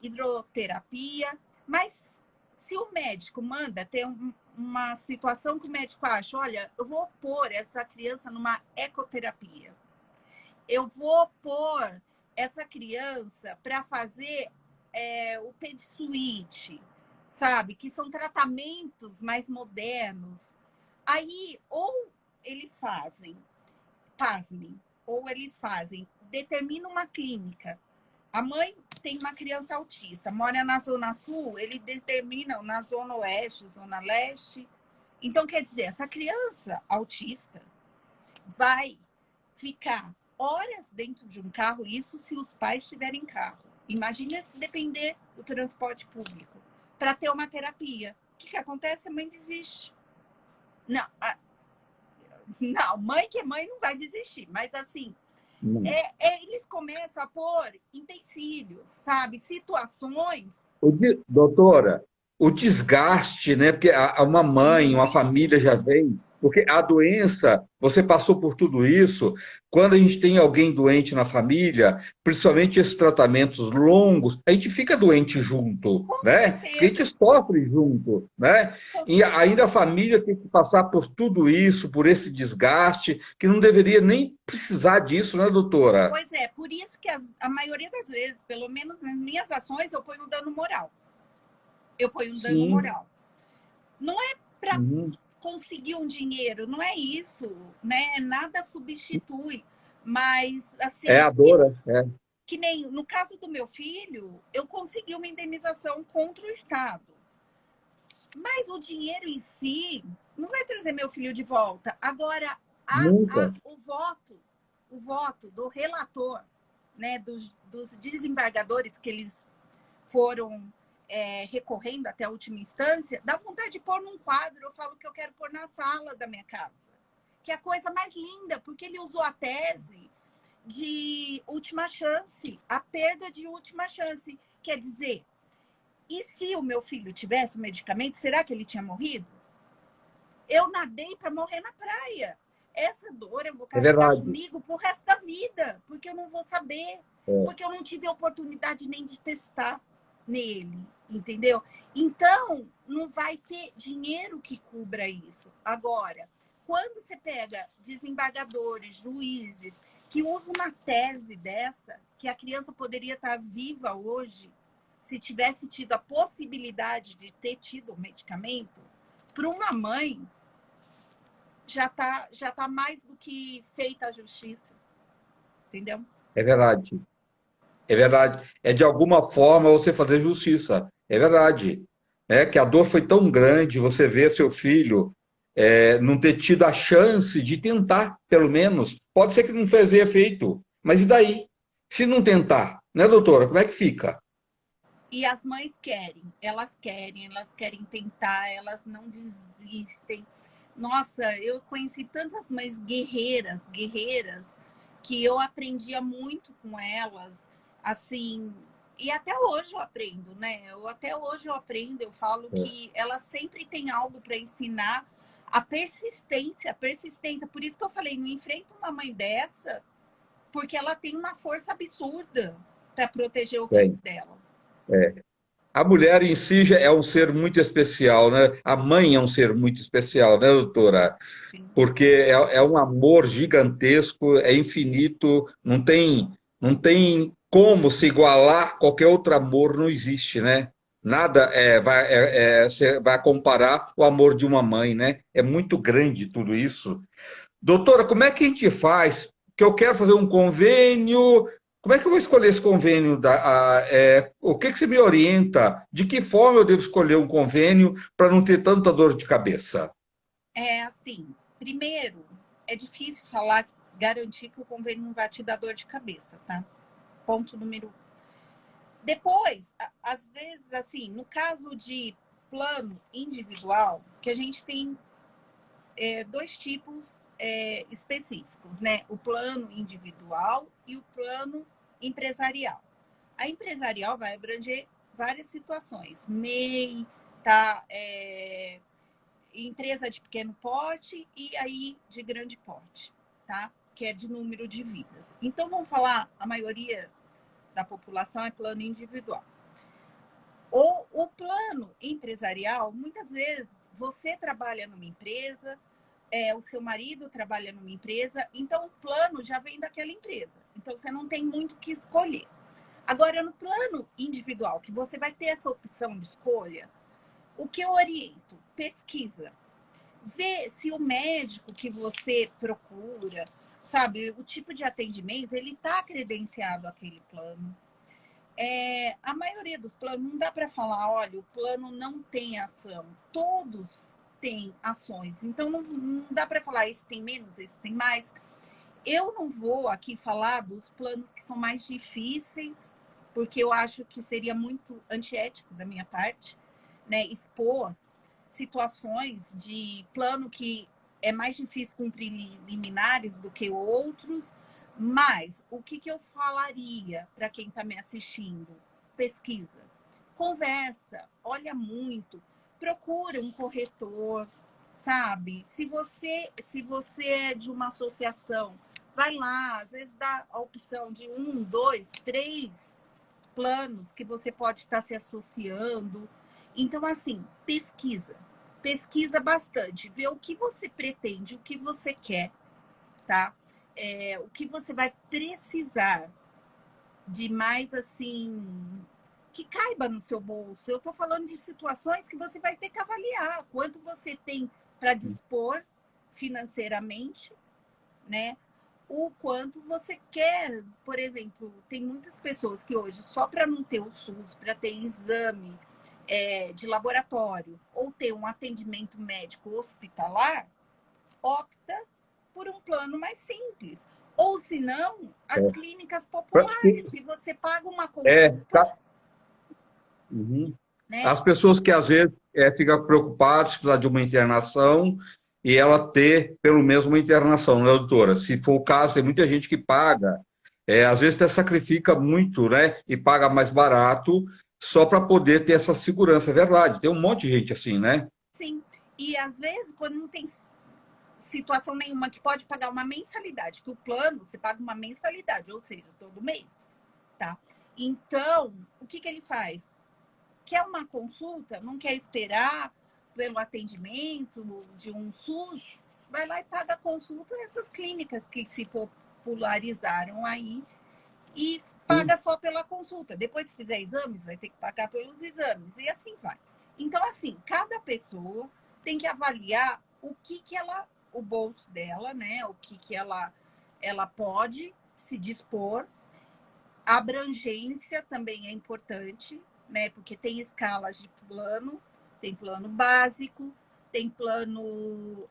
hidroterapia, mas se o médico manda ter uma situação que o médico acha, olha, eu vou pôr essa criança numa ecoterapia, eu vou pôr essa criança para fazer o pedisuíte, sabe? Que são tratamentos mais modernos. Aí, ou eles fazem, pasmem, ou eles fazem, determinam uma clínica. A mãe tem uma criança autista, mora na Zona Sul, eles determinam na Zona Oeste, Zona Leste. Então, quer dizer, essa criança autista vai ficar horas dentro de um carro, isso se os pais tiverem carro. Imagina se depender do transporte público para ter uma terapia. O que acontece? A mãe desiste. Não, mãe que é mãe não vai desistir, mas assim, eles começam a pôr empecilhos, sabe? Situações. Doutora, o desgaste, né? Porque uma mãe, uma família já vem. Porque a doença, você passou por tudo isso. Quando a gente tem alguém doente na família, principalmente esses tratamentos longos, a gente fica doente junto, Com né? Porque a certeza. gente sofre junto, né? E ainda a família tem que passar por tudo isso, por esse desgaste, que não deveria nem precisar disso, né, doutora? Pois é, por isso que a maioria das vezes, pelo menos nas minhas ações, eu ponho um dano moral. Eu ponho um dano moral. Não é para conseguir um dinheiro, não é isso, né? Nada substitui. Mas, assim. É a dor, que nem no caso do meu filho, eu consegui uma indenização contra o Estado. Mas o dinheiro em si não vai trazer meu filho de volta. Agora, o voto do relator, né, dos desembargadores que eles foram recorrendo até a última instância, dá vontade de pôr num quadro. Eu falo que eu quero pôr na sala da minha casa. Que é a coisa mais linda, porque ele usou a tese de última chance, a perda de última chance. Quer dizer, e se o meu filho tivesse o medicamento, será que ele tinha morrido? Eu nadei para morrer na praia. Essa dor eu vou carregar comigo pro resto da vida, porque eu não vou saber, porque eu não tive a oportunidade nem de testar nele, entendeu? Então, não vai ter dinheiro que cubra isso. Agora, quando você pega desembargadores, juízes, que usam uma tese dessa, que a criança poderia estar viva hoje, se tivesse tido a possibilidade de ter tido o medicamento, para uma mãe, já tá mais do que feita a justiça. Entendeu? É verdade. É verdade. É de alguma forma você fazer justiça. É verdade. Que a dor foi tão grande, você vê seu filho não ter tido a chance de tentar, pelo menos. Pode ser que não fez efeito, mas e daí? Se não tentar, né, doutora? Como é que fica? E as mães elas querem tentar, elas não desistem. Nossa, eu conheci tantas mães guerreiras, que eu aprendia muito com elas, assim, e até hoje eu aprendo, né? Eu falo que elas sempre têm algo para ensinar, a persistência. Por isso que eu falei, não enfrenta uma mãe dessa, porque ela tem uma força absurda para proteger o filho dela. A mulher em si já é um ser muito especial, né? A mãe é um ser muito especial, né, doutora? Porque é um amor gigantesco, é infinito, não tem como se igualar, qualquer outro amor não existe, né? Nada você vai comparar o amor de uma mãe, né? É muito grande tudo isso. Doutora, como é que a gente faz? Que eu quero fazer um convênio. Como é que eu vou escolher esse convênio? O que você me orienta? De que forma eu devo escolher um convênio para não ter tanta dor de cabeça? É assim, primeiro, é difícil falar, garantir que o convênio não vai te dar dor de cabeça, tá? Ponto número um. Depois, às vezes, assim, no caso de plano individual, que a gente tem dois tipos específicos, né? O plano individual e o plano empresarial. A empresarial vai abranger várias situações, MEI, tá? Empresa de pequeno porte e aí de grande porte, tá? Que é de número de vidas. Então, vamos falar, a maioria da população é plano individual. O plano empresarial, muitas vezes, você trabalha numa empresa, o seu marido trabalha numa empresa, então o plano já vem daquela empresa. Então, você não tem muito o que escolher. Agora, no plano individual, que você vai ter essa opção de escolha, o que eu oriento? Pesquisa. Vê se o médico que você procura, sabe, o tipo de atendimento, ele está credenciado àquele plano. A maioria dos planos, não dá para falar, olha, o plano não tem ação. Todos têm ações. Então, não dá para falar, esse tem menos, esse tem mais. Eu não vou aqui falar dos planos que são mais difíceis, porque eu acho que seria muito antiético da minha parte, né, expor situações de plano que é mais difícil cumprir liminares do que outros, mas o que eu falaria para quem está me assistindo? Pesquisa, conversa, olha muito, procura um corretor, sabe? Se você é de uma associação, vai lá, às vezes dá a opção de 1, 2, 3 planos que você pode estar se associando. Então, assim, pesquisa bastante, vê o que você pretende, o que você quer, tá? O que você vai precisar de mais, assim, que caiba no seu bolso. Eu estou falando de situações que você vai ter que avaliar quanto você tem para dispor financeiramente, né? O quanto você quer. Por exemplo, tem muitas pessoas que hoje, só para não ter o SUS, para ter exame de laboratório ou ter um atendimento médico hospitalar, opta por um plano mais simples. Ou, se não, as clínicas populares, que você paga uma consulta, Tá. Uhum. né? As pessoas que às vezes ficam preocupadas se precisar de uma internação e ela ter pelo menos uma internação, né, doutora? Se for o caso, tem muita gente que paga, às vezes até sacrifica muito, né? E paga mais barato só para poder ter essa segurança. É verdade, tem um monte de gente assim, né? Sim. E às vezes, quando não tem situação nenhuma que pode pagar uma mensalidade, que o plano você paga uma mensalidade, ou seja, todo mês, tá? Então, o que ele faz? Quer uma consulta, não quer esperar pelo atendimento de um SUS, vai lá e paga a consulta nessas clínicas que se popularizaram aí e paga só pela consulta. Depois, se fizer exames, vai ter que pagar pelos exames e assim vai. Então, assim, cada pessoa tem que avaliar o bolso dela, né? O que ela pode se dispor. A abrangência também é importante, né? Porque tem escalas de plano, tem plano básico, tem plano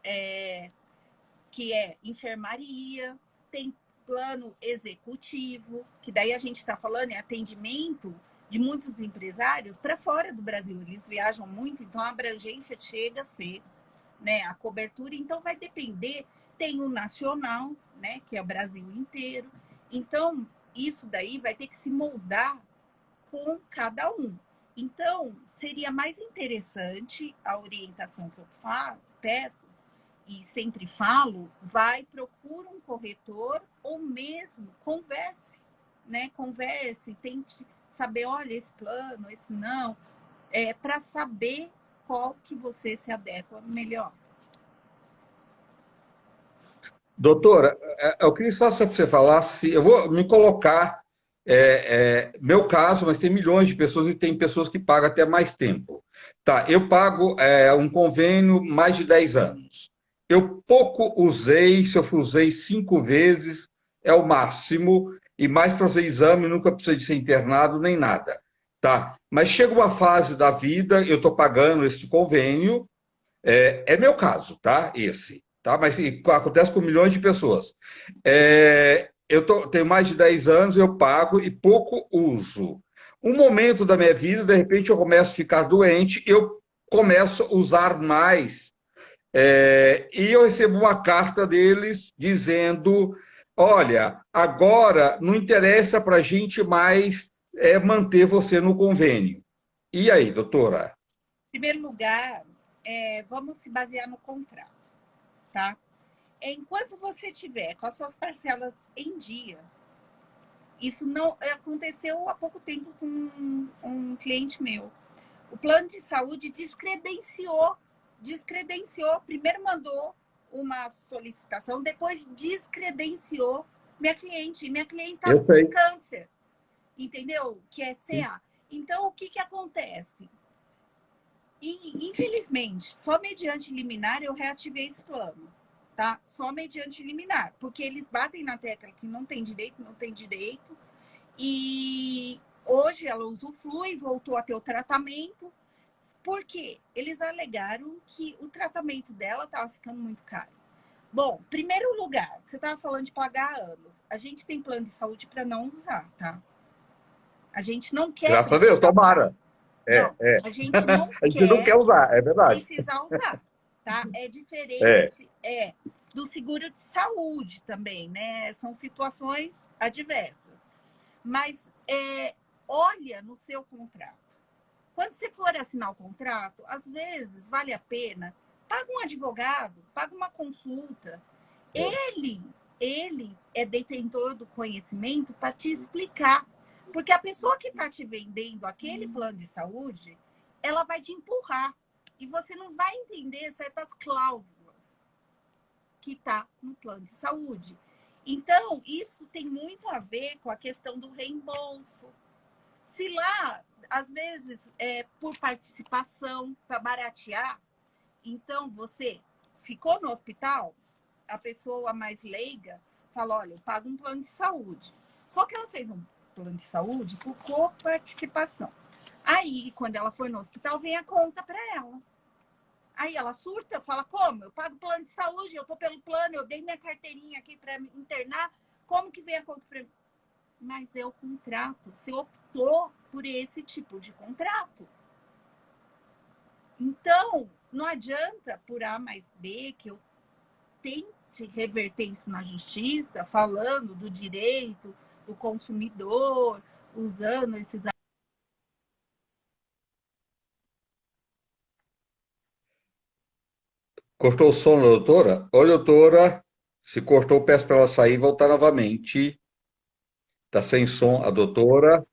que é enfermaria, tem plano executivo, que daí a gente está falando é atendimento de muitos empresários para fora do Brasil. Eles viajam muito, então a abrangência chega a ser, né, a cobertura. Então vai depender. Tem o nacional, né, que é o Brasil inteiro. Então isso daí vai ter que se moldar com cada um. Então seria mais interessante a orientação que eu peço e sempre falo, procura um corretor ou mesmo converse, né? Converse, tente saber, olha, esse plano, esse não, para saber qual que você se adequa melhor. Doutora, eu queria só que você falasse, eu vou me colocar meu caso, mas tem milhões de pessoas e tem pessoas que pagam até mais tempo. Tá, eu pago um convênio mais de 10 anos. Eu pouco usei, se eu usei 5 vezes, é o máximo, e mais para fazer exame, nunca precisei de ser internado nem nada. Tá? Mas chega uma fase da vida, eu estou pagando este convênio, é meu caso, tá? Esse, tá? Mas acontece com milhões de pessoas. Tenho mais de 10 anos, eu pago e pouco uso. Um momento da minha vida, de repente, eu começo a ficar doente, eu começo a usar mais. E eu recebo uma carta deles dizendo: olha, agora não interessa para a gente mais manter você no convênio. E aí, doutora? Em primeiro lugar, vamos se basear no contrato, tá? Enquanto você tiver com as suas parcelas em dia, isso não aconteceu há pouco tempo com um cliente meu. O plano de saúde descredenciou, primeiro mandou uma solicitação, depois descredenciou minha cliente. Minha cliente estava Eu com sei. câncer, entendeu? Que é CA. Então, o que acontece? Infelizmente, só mediante liminar eu reativei esse plano, tá? Só mediante liminar, porque eles batem na tecla que não tem direito, não tem direito, e hoje ela usufrui, voltou a ter o tratamento, porque eles alegaram que o tratamento dela estava ficando muito caro. Bom, primeiro lugar, você estava falando de pagar anos. A gente tem plano de saúde para não usar, tá? A gente não quer Graças a Deus, precisar usar. tomara. É, Não, é. a gente não A gente não quer quer usar, é verdade. precisar usar, tá? É É. diferente do seguro de saúde também, né? São situações adversas. Mas olha no seu contrato. Quando você for assinar o contrato, às vezes vale a pena, paga um advogado, paga uma consulta. Ele é detentor do conhecimento para te explicar. Porque a pessoa que está te vendendo aquele plano de saúde, ela vai te empurrar. E você não vai entender certas cláusulas que está no plano de saúde. Então, isso tem muito a ver com a questão do reembolso. Se lá, às vezes, por participação, para baratear, então você ficou no hospital, a pessoa mais leiga fala: olha, eu pago um plano de saúde. Só que ela fez um plano de saúde por coparticipação. Aí, quando ela foi no hospital, vem a conta para ela. Aí ela surta, fala: como? Eu pago plano de saúde, eu estou pelo plano, eu dei minha carteirinha aqui para me internar, como que vem a conta para mim? Mas é o contrato. Você optou por esse tipo de contrato. Então, não adianta por A mais B que eu tente reverter isso na justiça, falando do direito do consumidor, usando esses. Cortou o som da doutora? Oi, doutora. Se cortou, peço para ela sair e voltar novamente. Está sem som a doutora.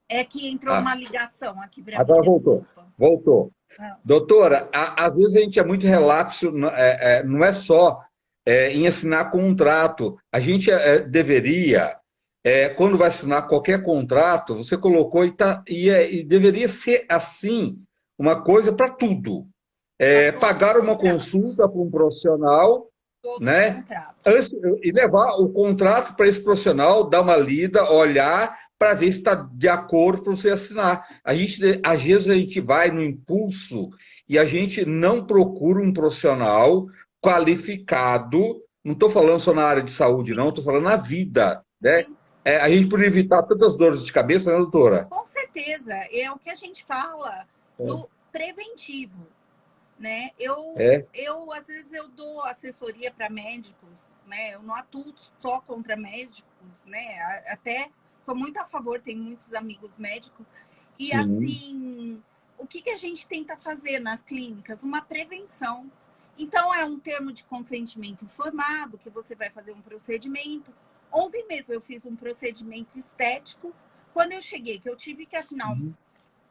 É que entrou uma Ah, ligação aqui para mim, agora voltou. desculpa. Voltou. Ah, Doutora, às vezes a gente é muito relapso, não é só em assinar contrato. A gente deveria, quando vai assinar qualquer contrato, você colocou e deveria ser assim, uma coisa para tudo. para todos os Pagar uma contratos. consulta para um profissional, Todos os né? contratos. E levar o contrato para esse profissional, dar uma lida, olhar para ver se está de acordo para você assinar. Às vezes a gente vai no impulso e a gente não procura um profissional qualificado. Não estou falando só na área de saúde, não, Sim, estou falando na vida, né? sim, A gente poderia evitar tantas dores de cabeça, né, doutora? com certeza. É o que a gente fala É, no preventivo. Né? é, Às vezes eu dou assessoria para médicos, né? Eu não atuo só contra médicos, né? Até sou muito a favor, tenho muitos amigos médicos. E sim. assim, o que a gente tenta fazer nas clínicas? Uma prevenção. Então, é um termo de consentimento informado, que você vai fazer um procedimento. Ontem mesmo eu fiz um procedimento estético. Quando eu cheguei, que eu tive que assinar,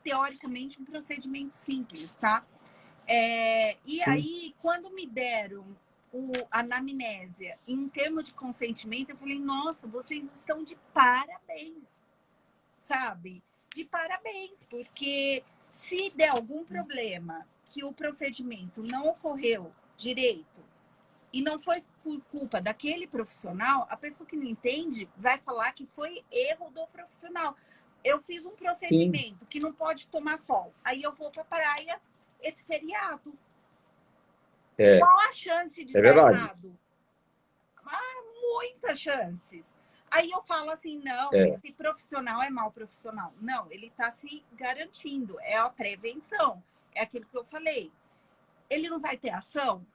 teoricamente, um procedimento simples, tá? E Sim. aí, quando me deram a anamnésia em termos de consentimento, eu falei: nossa, vocês estão de parabéns. sabe? De parabéns, porque se der algum problema que o procedimento não ocorreu direito e não foi por culpa daquele profissional, a pessoa que não entende vai falar que foi erro do profissional. Eu fiz um Sim, procedimento que não pode tomar sol, aí eu vou para a praia esse feriado. é, Qual a chance de é dar verdade. errado? Muitas chances. Aí eu falo assim, não, É, esse profissional é mau profissional. Não, ele está se garantindo, é a prevenção. É aquilo que eu falei. Ele não vai ter ação?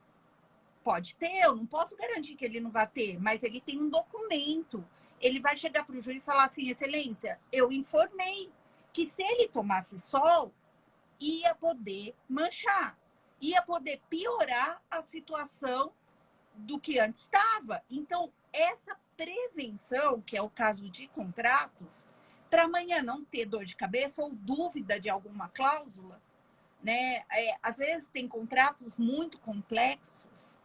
Pode ter, eu não posso garantir que ele não vai ter, mas ele tem um documento. Ele vai chegar para o juiz e falar assim, excelência, eu informei que se ele tomasse sol, ia poder manchar, ia poder piorar a situação do que antes estava. Então, essa prevenção, que é o caso de contratos, para amanhã não ter dor de cabeça ou dúvida de alguma cláusula, né? Às vezes tem contratos muito complexos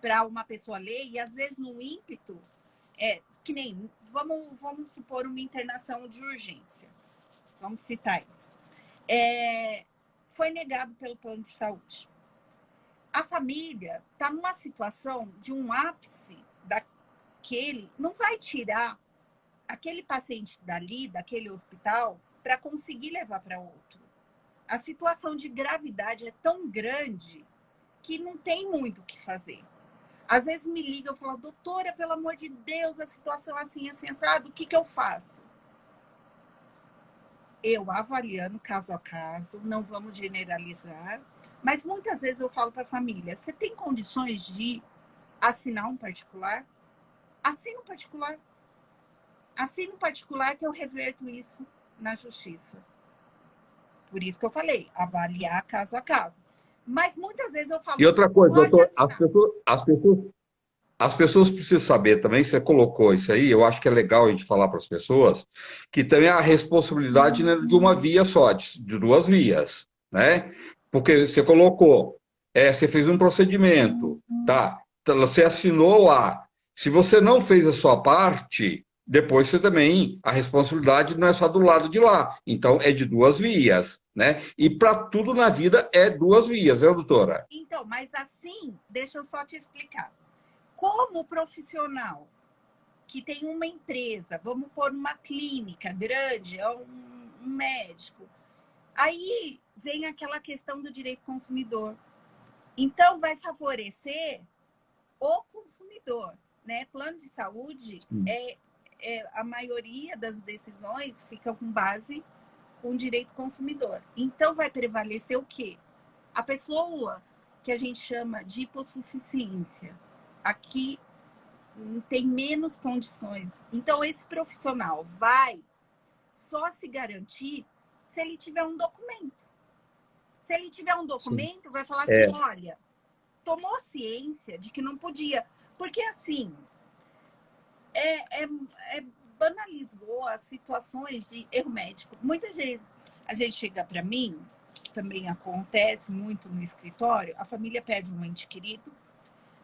para uma pessoa ler e às vezes no ímpeto, que nem, vamos supor uma internação de urgência, vamos citar isso. Foi negado pelo plano de saúde. A família está numa situação de um ápice daquele, não vai tirar aquele paciente dali, daquele hospital, para conseguir levar para outro. A situação de gravidade é tão grande que não tem muito o que fazer. Às vezes me ligam e falam, doutora, pelo amor de Deus, a situação assim, assim, assado, o que eu faço? Eu avaliando caso a caso, não vamos generalizar, mas muitas vezes eu falo para a família, você tem condições de assinar um particular? Assina um particular. Assina um particular que eu reverto isso na justiça. Por isso que eu falei, avaliar caso a caso. Mas muitas vezes eu falo, e outra coisa, pode doutor, assinar. as pessoas precisam saber também, você colocou isso aí, eu acho que é legal a gente falar para as pessoas, que também a responsabilidade não é de uma via só, de duas vias, né? Porque você colocou, você fez um procedimento, tá? Então, você assinou lá. Se você não fez a sua parte, depois você também, a responsabilidade não é só do lado de lá. Então, é de duas vias, né? E para tudo na vida é duas vias, né, doutora? Então, mas assim, deixa eu só te explicar. Como profissional que tem uma empresa, vamos pôr uma clínica grande, é um médico, aí vem aquela questão do direito consumidor. Então, vai favorecer o consumidor, né? Plano de saúde, a maioria das decisões fica com base com direito consumidor. Então, vai prevalecer o quê? A pessoa que a gente chama de hipossuficiência. Aqui tem menos condições. Então, esse profissional vai só se garantir se ele tiver um documento. Se ele tiver um Sim. documento, vai falar assim: É, olha, tomou ciência de que não podia. Porque, assim, é, é, banalizou as situações de erro médico. Muitas vezes a gente chega para mim, também acontece muito no escritório, a família perde um ente querido,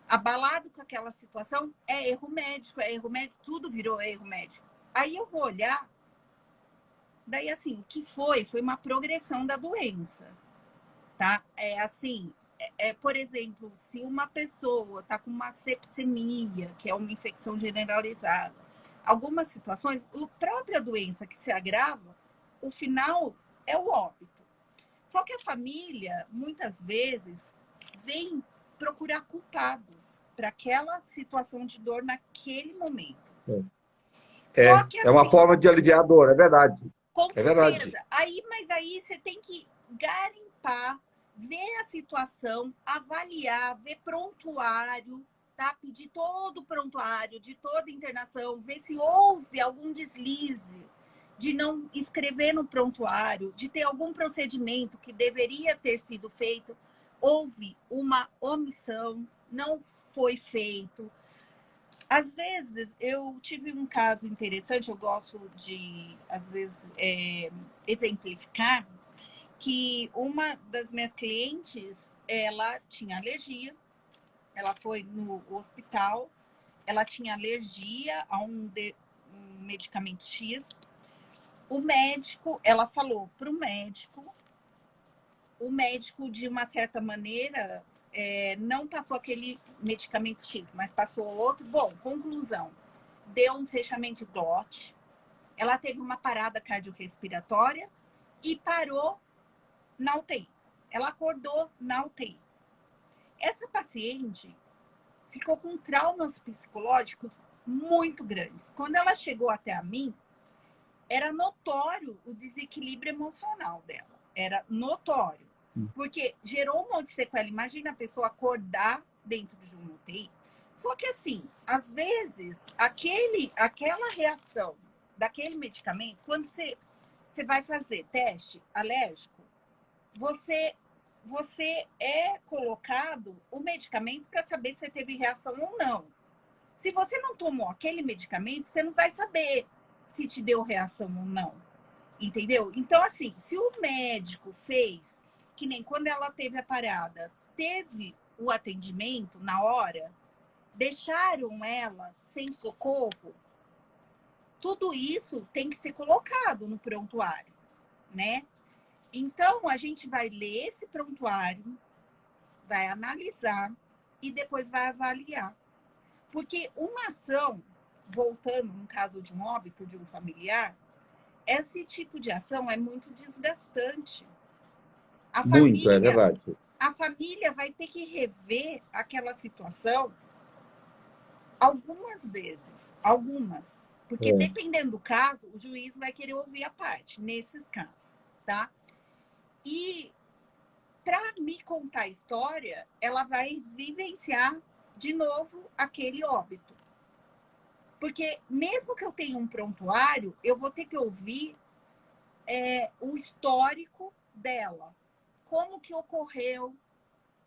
abalado com aquela situação, é erro médico, tudo virou erro médico. Aí eu vou olhar, daí assim, o que foi uma progressão da doença, tá? Por exemplo, se uma pessoa está com uma sepsemia, que é uma infecção generalizada, algumas situações, a própria doença que se agrava, o final é o óbito. Só que a família, muitas vezes, vem procurar culpados para aquela situação de dor naquele momento. Só que é uma assim, forma de aliviar a dor, é verdade. com É verdade. certeza. Mas aí você tem que garimpar, ver a situação, avaliar, ver prontuário, tá? Pedir todo o prontuário de toda internação, ver se houve algum deslize de não escrever no prontuário, de ter algum procedimento que deveria ter sido feito, houve uma omissão, não foi feito. Às vezes, eu tive um caso interessante, eu gosto de, às vezes, exemplificar, que uma das minhas clientes, ela tinha alergia, ela foi no hospital, ela tinha alergia a um medicamento X, O médico, ela falou para o médico, de uma certa maneira, não passou aquele medicamento X, mas passou outro. Bom, conclusão, deu um fechamento de glote, ela teve uma parada cardiorrespiratória e parou na UTI. Ela acordou na UTI. Essa paciente ficou com traumas psicológicos muito grandes. Quando ela chegou até a mim, era notório o desequilíbrio emocional dela. Era notório. Porque gerou um monte de sequela. Imagina a pessoa acordar dentro de um UTI. Só que, assim, às vezes, aquela reação daquele medicamento, quando você vai fazer teste alérgico, você é colocado o medicamento para saber se você teve reação ou não. Se você não tomou aquele medicamento, você não vai saber se te deu reação ou não. Entendeu? Então, assim, se o médico fez, que nem quando ela teve a parada, teve o atendimento na hora, deixaram ela sem socorro, tudo isso tem que ser colocado no prontuário, né? Então, a gente vai ler esse prontuário, vai analisar e depois vai avaliar. Porque uma ação, voltando no caso de um óbito de um familiar, esse tipo de ação é muito desgastante. Muito, é verdade. A família vai ter que rever aquela situação algumas vezes, porque dependendo do caso, o juiz vai querer ouvir a parte, nesses casos, tá? E para me contar a história, ela vai vivenciar de novo aquele óbito. Porque mesmo que eu tenha um prontuário, eu vou ter que ouvir o histórico dela. Como que ocorreu,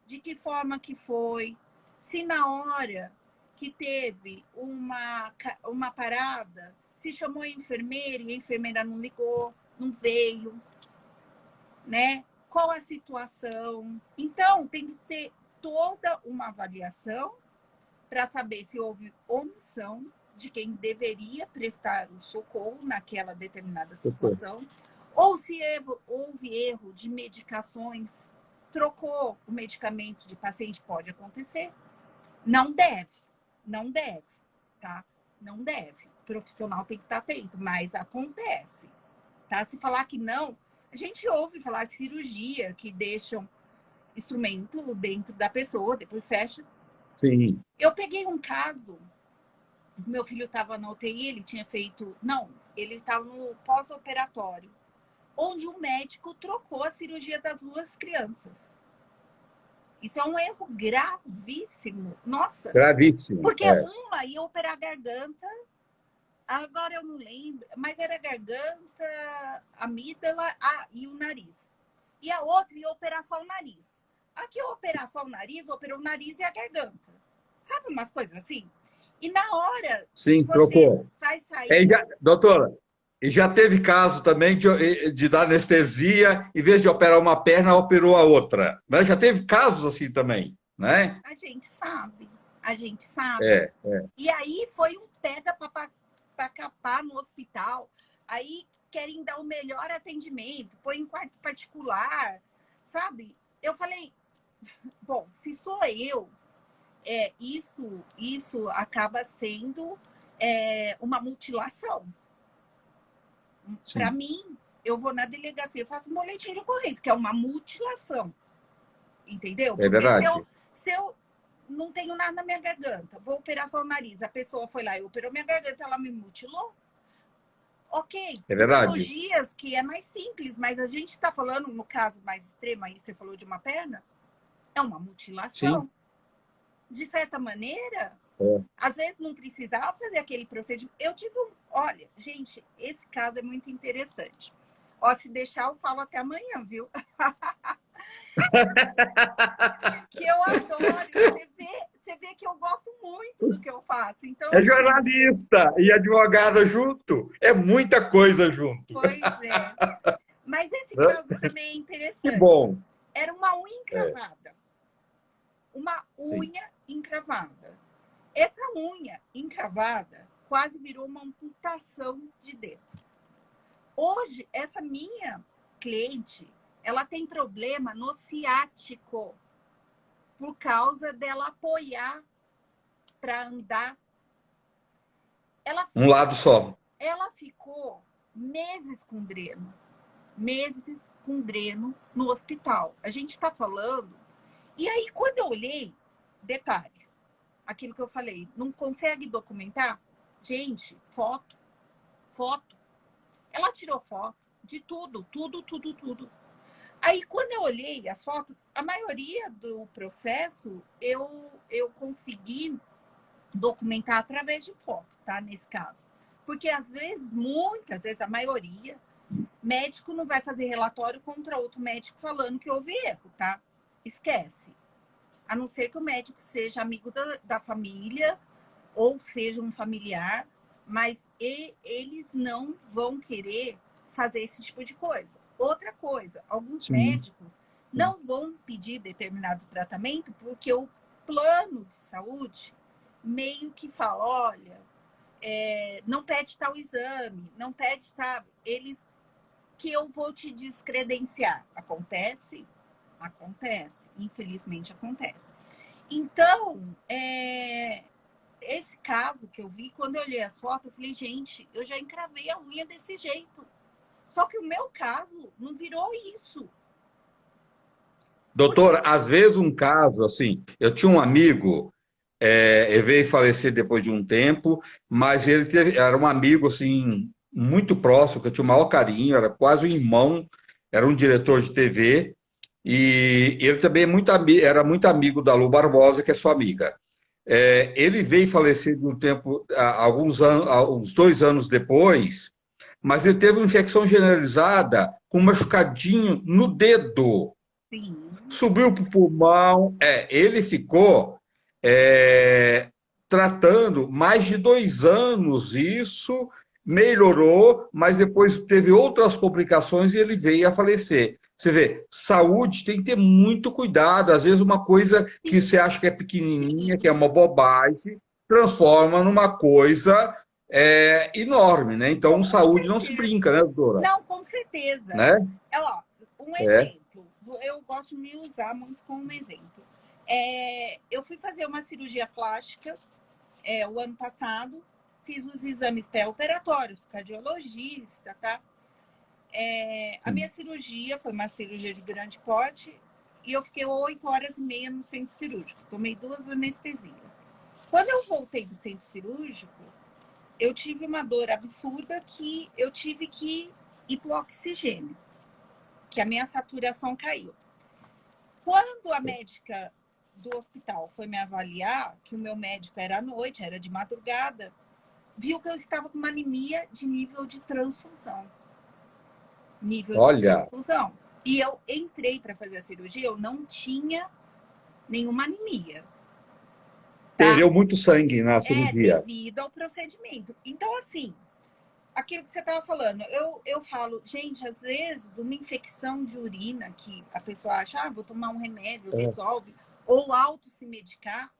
de que forma que foi, se na hora que teve uma parada, se chamou a enfermeira e a enfermeira não ligou, não veio, né? Qual a situação? Então, tem que ser toda uma avaliação para saber se houve omissão de quem deveria prestar o socorro naquela determinada situação, ou se houve erro de medicações, trocou o medicamento de paciente, pode acontecer. Não deve, tá? Não deve. O profissional tem que estar atento, mas acontece, tá? Se falar que não, a gente ouve falar de cirurgia, que deixam instrumento dentro da pessoa, depois fecha. Sim. Eu peguei um caso, meu filho estava na UTI, ele tinha feito... Não, ele estava no pós-operatório, onde o médico trocou a cirurgia das 2 crianças. Isso é um erro gravíssimo. Nossa! Gravíssimo. Porque uma ia operar a garganta, agora eu não lembro, mas era a garganta, a amígdala e o nariz. E a outra ia operar só o nariz. A que ia operar só o nariz, operou o nariz e a garganta. Sabe umas coisas assim? E na hora Sim, que você trocou. vai sair... Doutora, e já teve caso também de dar anestesia, em vez de operar uma perna, operou a outra. Né? Já teve casos assim também, né? A gente sabe. E aí foi um pega para capar no hospital. Aí querem dar o melhor atendimento, põe em quarto particular, sabe? Eu falei, bom, se sou eu, isso acaba sendo uma mutilação. Para mim, eu vou na delegacia, eu faço um boletim de ocorrência, que é uma mutilação. Entendeu? É verdade. Porque se eu não tenho nada na minha garganta, vou operar só o nariz, a pessoa foi lá e operou minha garganta, ela me mutilou. Ok, é verdade. cirurgias que é mais simples, mas a gente está falando, no caso mais extremo, aí você falou de uma perna, é uma mutilação. Sim. De certa maneira, às vezes não precisava fazer aquele procedimento. Eu tive olha, gente, esse caso é muito interessante. Ó, se deixar, eu falo até amanhã, viu? Que eu adoro. Você vê que eu gosto muito do que eu faço. Então, é jornalista e advogada junto. É muita coisa junto. Pois é. Mas esse caso também é interessante. Que bom. Era uma unha encravada. Uma unha encravada. Essa unha encravada quase virou uma amputação de dedo. Hoje, essa minha cliente, ela tem problema no ciático, por causa dela apoiar para andar. Um lado só. Ela ficou meses com no hospital. A gente está falando. E aí, quando eu olhei, detalhe, aquilo que eu falei, não consegue documentar? Gente, foto. Ela tirou foto de tudo. Aí, quando eu olhei as fotos, a maioria do processo eu consegui documentar através de foto, tá? Nesse caso. Porque, às vezes, muitas vezes, a maioria, médico não vai fazer relatório contra outro médico falando que houve erro, tá? Esquece. A não ser que o médico seja amigo da família ou seja um familiar, mas eles não vão querer fazer esse tipo de coisa. Outra coisa, alguns médicos não vão pedir determinado tratamento porque o plano de saúde meio que fala, olha, não pede tal exame, não pede, sabe? Eles que eu vou te descredenciar. Acontece? Acontece. Infelizmente acontece. Então, esse caso que eu vi, quando eu olhei as fotos, eu falei, gente, eu já encravei a unha desse jeito. Só que o meu caso não virou isso. Doutora, às vezes um caso, assim, eu tinha um amigo, ele veio falecer depois de um tempo, mas era um amigo, assim, muito próximo, que eu tinha o maior carinho, era quase um irmão, era um diretor de TV, e ele também era muito amigo da Lu Barbosa, que é sua amiga. Ele veio falecer de um tempo, alguns anos, uns 2 anos depois, mas ele teve uma infecção generalizada com um machucadinho no dedo. Sim. Subiu para o pulmão. Ele ficou tratando mais de 2 anos isso, melhorou, mas depois teve outras complicações e ele veio a falecer. Você vê, saúde tem que ter muito cuidado. Às vezes uma coisa que você acha que é pequenininha, que é uma bobagem, transforma numa coisa enorme, né? Então, Com saúde não se certeza. brinca, né, doutora? Não, com certeza. Né? Um É. exemplo. Eu gosto de me usar muito como exemplo. Eu fui fazer uma cirurgia plástica o ano passado, fiz os exames pré-operatórios, cardiologista, tá? A minha cirurgia foi uma cirurgia de grande porte e eu fiquei 8 horas e meia no centro cirúrgico. Tomei 2 anestesias. Quando eu voltei do centro cirúrgico, eu tive uma dor absurda que eu tive que ir para o oxigênio, que a minha saturação caiu. Quando a médica do hospital foi me avaliar, que o meu médico era à noite, era de madrugada, viu que eu estava com uma anemia de nível de transfusão. Olha. E eu entrei para fazer a cirurgia, eu não tinha nenhuma anemia. Tá? Perdeu muito sangue na cirurgia. Devido ao procedimento. Então, assim, aquilo que você estava falando, eu falo, gente, às vezes uma infecção de urina que a pessoa acha, vou tomar um remédio, resolve, ou auto se medicar,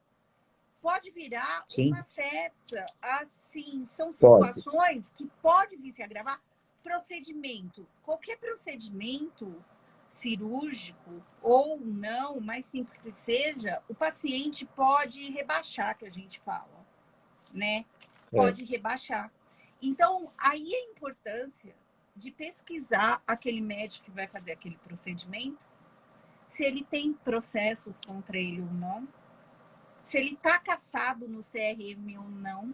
pode virar uma sepsa. Assim, são situações que pode vir se agravar. Procedimento, qualquer procedimento cirúrgico ou não, mais simples que seja, o paciente pode rebaixar, que a gente fala, né? Pode rebaixar. Então, aí a importância de pesquisar aquele médico que vai fazer aquele procedimento, se ele tem processos contra ele ou não, se ele está caçado no CRM ou não.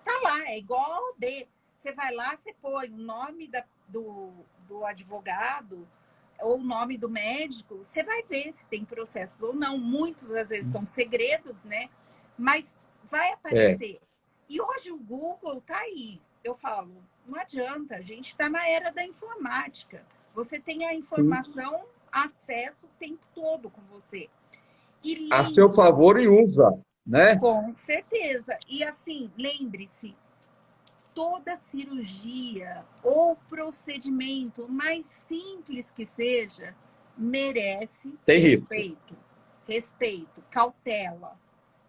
Tá lá, é igual ao OB. Você vai lá, você põe o nome do advogado ou o nome do médico, você vai ver se tem processos ou não. Muitos, às vezes, são segredos, né? Mas vai aparecer. E hoje o Google tá aí. Eu falo, não adianta, a gente está na era da informática. Você tem a informação, acesso o tempo todo com você. A seu favor e usa, né? Com certeza. E assim, lembre-se, toda cirurgia ou procedimento, mais simples que seja, merece respeito. Respeito, cautela.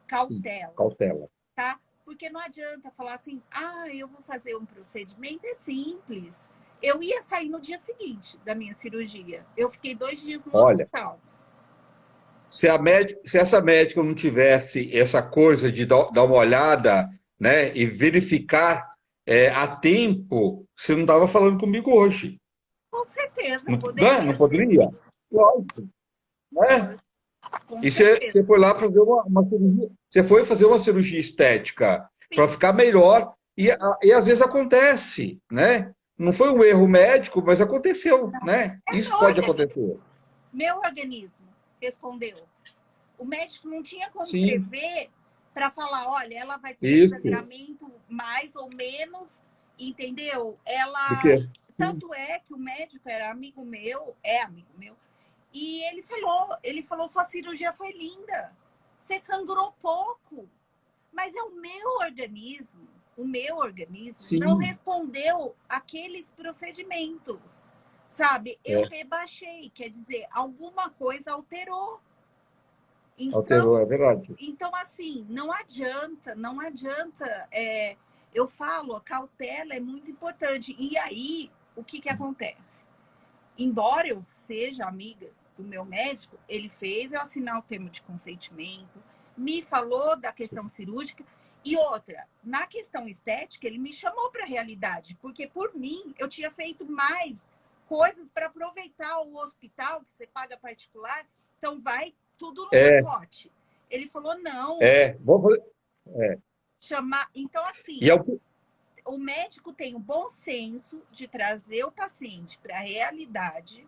Cautela. Tá? Porque não adianta falar assim, eu vou fazer um procedimento, é simples. Eu ia sair no dia seguinte da minha cirurgia. Eu fiquei 2 dias no Olha, hospital. se essa médica não tivesse essa coisa de dar uma olhada, né, e verificar a tempo, você não estava falando comigo hoje. Com certeza, Não, né? Não poderia ser sim. poderia? Lógico, né? Com E você certeza. foi lá fazer uma cirurgia, você foi fazer uma cirurgia estética para Sim. ficar melhor, e às vezes acontece, né? Não foi um erro médico, mas aconteceu, né? É Isso meu pode organismo. acontecer. Meu organismo respondeu. O médico não tinha como Sim, prever para falar, olha, ela vai ter isso. sangramento mais ou menos, entendeu? Ela, Porque, tanto é que o médico era amigo meu, é amigo meu, e ele falou, sua cirurgia foi linda, você sangrou pouco, mas é o meu organismo não sim, respondeu aqueles procedimentos, sabe? Eu é, rebaixei, quer dizer, alguma coisa alterou. alterou, Então, é verdade. então assim, não adianta, não adianta. Eu falo, a cautela é muito importante. E aí, o que acontece? Embora eu seja amiga do meu médico, ele fez eu assinar o termo de consentimento, me falou da questão cirúrgica e outra, na questão estética, ele me chamou para a realidade, porque por mim eu tinha feito mais coisas para aproveitar o hospital que você paga particular, então vai tudo no É, pacote. Ele falou não, vamos fazer, é. chamar, então E assim, é o que, o médico tem o bom senso de trazer o paciente para a realidade.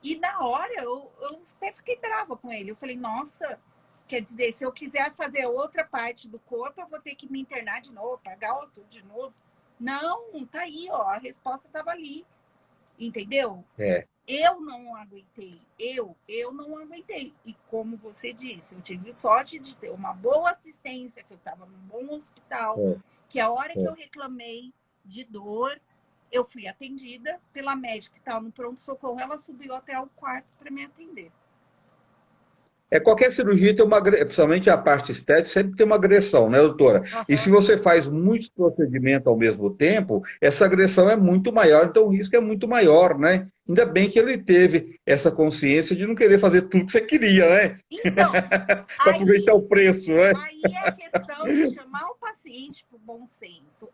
E na hora eu até fiquei brava com ele. Eu falei, nossa, quer dizer, se eu quiser fazer outra parte do corpo, eu vou ter que me internar de novo, pagar tudo de novo. Não, tá aí, ó, a resposta estava ali, entendeu? é, Eu não aguentei, eu não aguentei. E como você disse, eu tive sorte de ter uma boa assistência, que eu estava num bom hospital, é, que a hora que é. eu reclamei de dor, eu fui atendida pela médica que estava no pronto-socorro, ela subiu até o quarto para me atender. Qualquer cirurgia tem principalmente a parte estética, sempre tem uma agressão, né, doutora? E se Uhum. você faz muitos procedimentos ao mesmo tempo, essa agressão é muito maior, então o risco é muito maior, né? Ainda bem que ele teve essa consciência de não querer fazer tudo que você queria, né? Então, Para aproveitar aí, o preço, né? aí é a questão de chamar o paciente para o bom senso.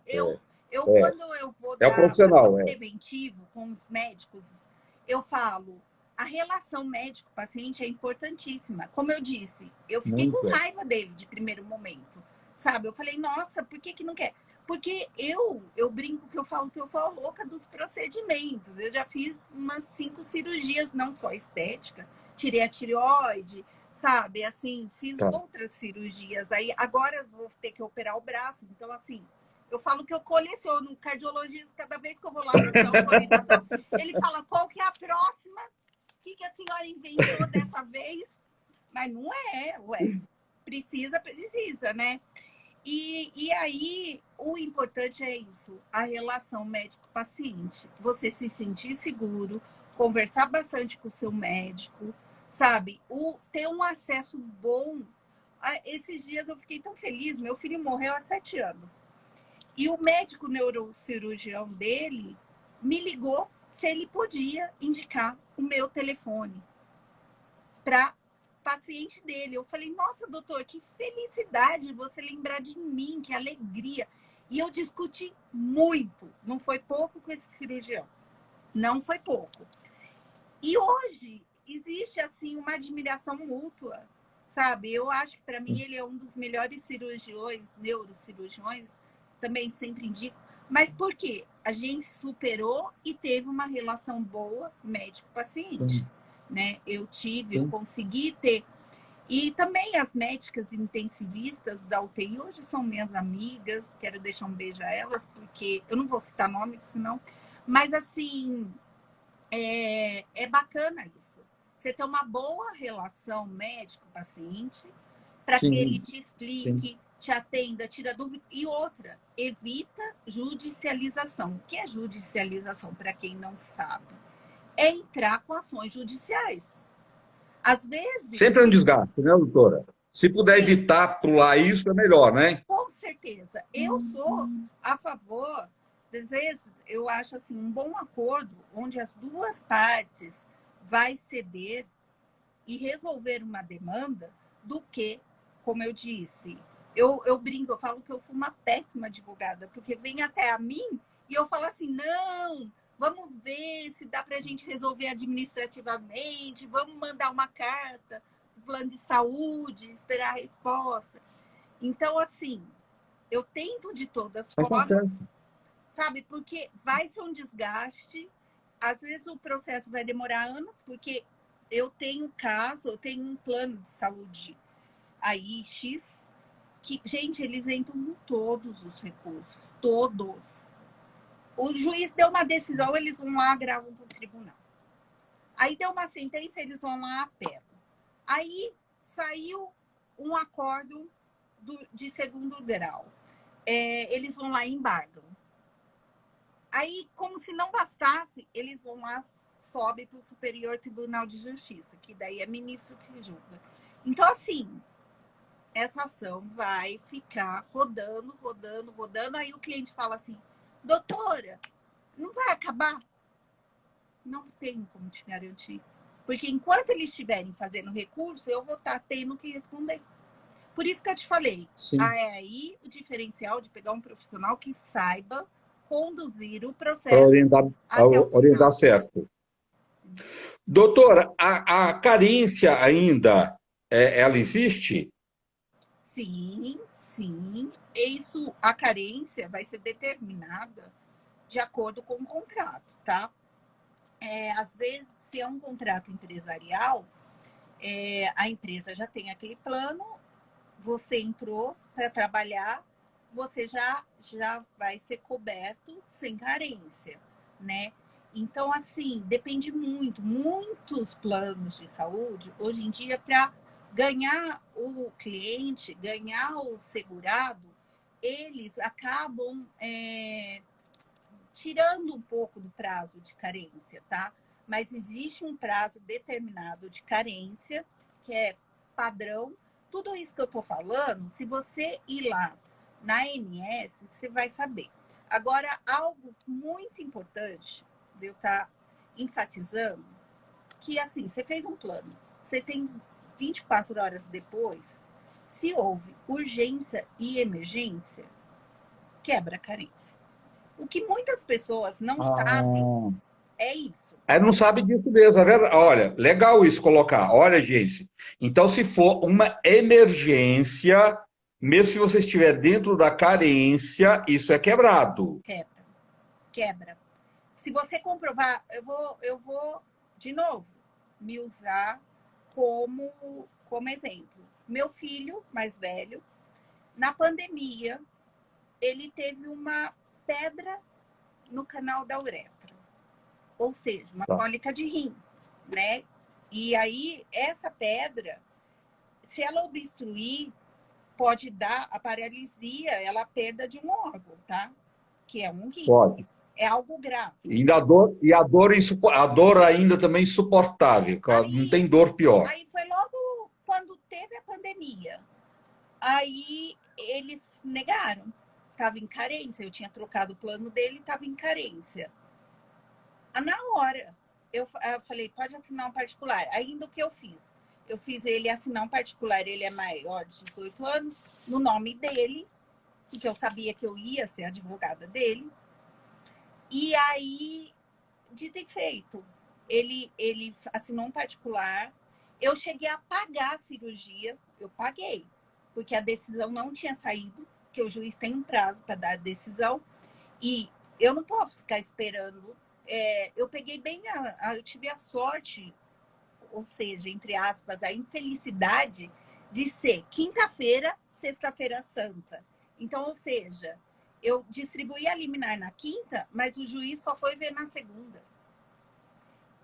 É, Quando eu vou é o fazer o profissional, é. preventivo com os médicos, eu falo, a relação médico-paciente é importantíssima. Como eu disse, eu fiquei com Muito, é. raiva dele de primeiro momento, sabe? Eu falei, nossa, por que não quer? Porque eu brinco que eu falo que eu sou a louca dos procedimentos. Eu já fiz umas 5 cirurgias, não só estética, tirei a tireoide, sabe? Assim, fiz Tá. outras cirurgias. Aí agora eu vou ter que operar o braço. Então, assim, eu falo que eu coleciono. O cardiologista, cada vez que eu vou lá para dar uma orientação, ele fala qual que é a próxima, o que a senhora inventou dessa vez? Mas não é, ué. Precisa, né? E aí, o importante é isso, a relação médico-paciente. Você se sentir seguro, conversar bastante com o seu médico, sabe? Ter um acesso bom. Esses dias eu fiquei tão feliz, meu filho morreu há 7 anos. E o médico neurocirurgião dele me ligou se ele podia indicar o meu telefone para paciente dele. Eu falei, nossa, doutor, que felicidade você lembrar de mim, que alegria. E eu discuti muito, não foi pouco com esse cirurgião. Não foi pouco. E hoje existe assim uma admiração mútua, sabe? Eu acho que para mim ele é um dos melhores cirurgiões, neurocirurgiões, também sempre indico. Mas por quê? A gente superou e teve uma relação boa médico-paciente, Sim, né? Eu sim. consegui ter. E também as médicas intensivistas da UTI hoje são minhas amigas, quero deixar um beijo a elas, porque eu não vou citar nome, senão. Mas assim, é bacana isso. Você ter uma boa relação médico-paciente para que ele Sim, te sim. explique, te atenda, tira dúvida. E outra, evita judicialização. O que é judicialização, para quem não sabe? É entrar com ações judiciais. Às vezes, Sempre é um desgaste, né, doutora? Se puder sempre, evitar pular isso, é melhor, né? com certeza, eu sou a favor. às vezes, eu acho assim, um bom acordo onde as duas partes vai ceder e resolver uma demanda do que, como eu disse, eu brinco, eu falo que eu sou uma péssima advogada, porque vem até a mim e eu falo assim, não, vamos ver se dá para a gente resolver administrativamente, vamos mandar uma carta, um plano de saúde, esperar a resposta. Então, assim, eu tento de todas Mas tá certo. formas, sabe? Porque vai ser um desgaste. Às vezes o processo vai demorar anos, porque eu tenho caso, eu tenho um plano de saúde aí, X, que, gente, eles entram com todos os recursos, todos. O juiz deu uma decisão, eles vão lá, gravam para o tribunal. Aí deu uma sentença, eles vão lá, apelam. Aí saiu um acordo de segundo grau. Eles vão lá e embargam. Aí, como se não bastasse, eles vão lá, sobe para o Superior Tribunal de Justiça, que daí é ministro que julga. Então, assim, essa ação vai ficar rodando, rodando, rodando. Aí o cliente fala assim, doutora, não vai acabar? Não tenho como te garantir. Porque enquanto eles estiverem fazendo recurso, eu vou estar tendo que responder. Por isso que eu te falei, aí o diferencial de pegar um profissional que saiba conduzir o processo até o orientar final. certo. Doutora, a carência ainda, ela existe? Sim, sim. Isso, a carência vai ser determinada de acordo com o contrato, tá? Às vezes, se é um contrato empresarial, a empresa já tem aquele plano, você entrou para trabalhar, você já vai ser coberto sem carência, né? Então, assim, depende muito, muitos planos de saúde, hoje em dia, para ganhar o cliente, ganhar o segurado, eles acabam tirando um pouco do prazo de carência, tá? Mas existe um prazo determinado de carência, que é padrão. Tudo isso que eu estou falando, se você ir lá na ANS, você vai saber. Agora, algo muito importante de eu estar enfatizando, que assim, você fez um plano, você tem 24 horas depois, se houve urgência e emergência, quebra a carência. O que muitas pessoas não sabem é isso. Não sabe disso mesmo. Olha, legal isso colocar. Olha, gente. Então, se for uma emergência, mesmo se você estiver dentro da carência, isso é quebrado. Quebra. Se você comprovar, eu vou de novo me usar como exemplo. Meu filho mais velho, na pandemia, ele teve uma pedra no canal da uretra, ou seja, uma cólica de rim, né? E aí, essa pedra, se ela obstruir, pode dar a paralisia, ela a perda de um órgão, tá? Que é um rim. Pode. É algo grave. A dor ainda também insuportável. Aí, não tem dor pior. Aí foi logo quando teve a pandemia. Aí eles negaram. Estava em carência. Eu tinha trocado o plano dele, estava em carência. Na hora, eu falei, pode assinar um particular. Ainda o que eu fiz? Eu fiz ele assinar um particular, ele é maior de 18 anos, no nome dele, porque eu sabia que eu ia ser advogada dele. E aí, dito e feito, ele assinou um particular. Eu cheguei a pagar a cirurgia, eu paguei, porque a decisão não tinha saído, que o juiz tem um prazo para dar a decisão, e eu não posso ficar esperando. Eu peguei bem, eu tive a sorte, ou seja, entre aspas, a infelicidade de ser quinta-feira, sexta-feira santa. Então, ou seja, eu distribuí a liminar na quinta, mas o juiz só foi ver na segunda.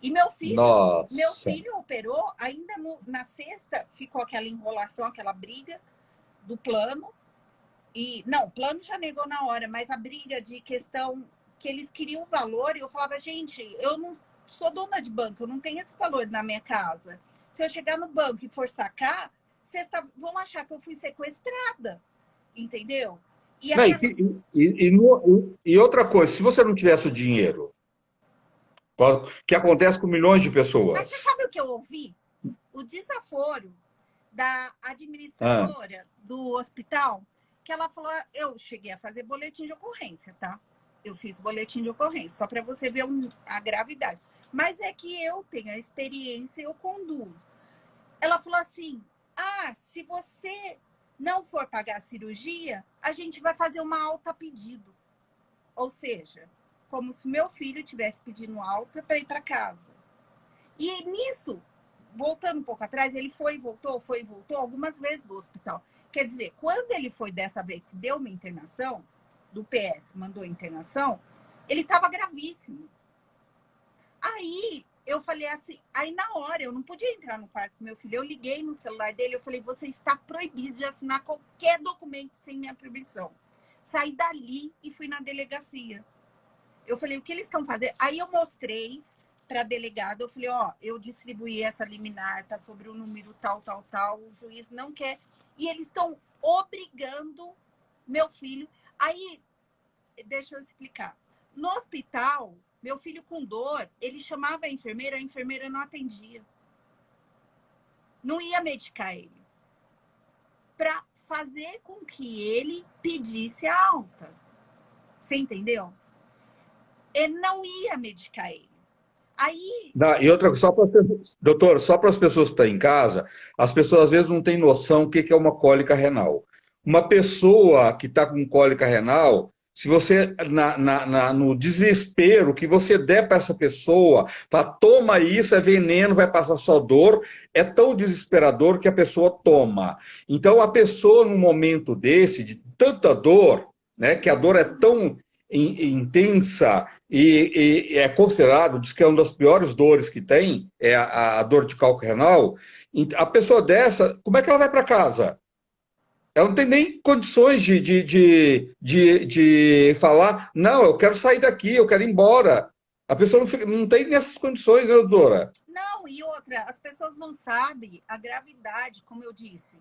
E meu filho operou, ainda na sexta ficou aquela enrolação, aquela briga do plano. E não, o plano já negou na hora, mas a briga de questão que eles queriam o valor, e eu falava, gente, eu não sou dona de banco, eu não tenho esse valor na minha casa. Se eu chegar no banco e for sacar, vocês vão achar que eu fui sequestrada, entendeu? E Não, aí, e outra coisa, se você não tivesse o dinheiro, o que acontece com milhões de mas você pessoas? sabe o que eu ouvi? O desaforo da Ah, administradora do hospital, que ela falou, eu cheguei a fazer boletim de ocorrência, tá? Eu fiz boletim de ocorrência, só para você ver a gravidade. Mas é que eu tenho a experiência, eu conduzo. Ela falou assim, se você não for pagar a cirurgia, a gente vai fazer uma alta a pedido. Ou seja, como se meu filho tivesse pedindo alta para ir para casa. E nisso, voltando um pouco atrás, ele foi e voltou algumas vezes do hospital. Quer dizer, quando ele foi dessa vez que deu uma internação, do PS, mandou internação, ele estava gravíssimo. Aí eu falei assim, aí na hora eu não podia entrar no quarto com meu filho, eu liguei no celular dele, eu falei, você está proibido de assinar qualquer documento sem minha permissão. Saí dali e fui na delegacia. Eu falei, o que eles estão fazendo? Aí eu mostrei para a delegada, eu falei, eu distribuí essa liminar, tá sobre o número tal, tal, tal, o juiz não quer. E eles estão obrigando meu filho. Aí, deixa eu explicar. No hospital, meu filho com dor, ele chamava a enfermeira não atendia. Não ia medicar ele. Para fazer com que ele pedisse a alta. Você entendeu? Ele não ia medicar ele. Aí. e outra, só para as pessoas, doutor, só para as pessoas que estão em casa, as pessoas às vezes não têm noção o que é uma cólica renal. Uma pessoa que está com cólica renal, se você, no desespero que você der para essa pessoa, para toma isso, é veneno, vai passar só dor, é tão desesperador que a pessoa toma. Então, a pessoa, num momento desse, de tanta dor, né, que a dor é tão intensa e é considerado, diz que é uma das piores dores que tem, é a dor de cálculo renal. A pessoa dessa, como é que ela vai para casa? Ela não tem nem condições de falar, não, eu quero sair daqui, eu quero ir embora. A pessoa não tem nessas condições, né, doutora? Não, e outra, as pessoas não sabem a gravidade, como eu disse.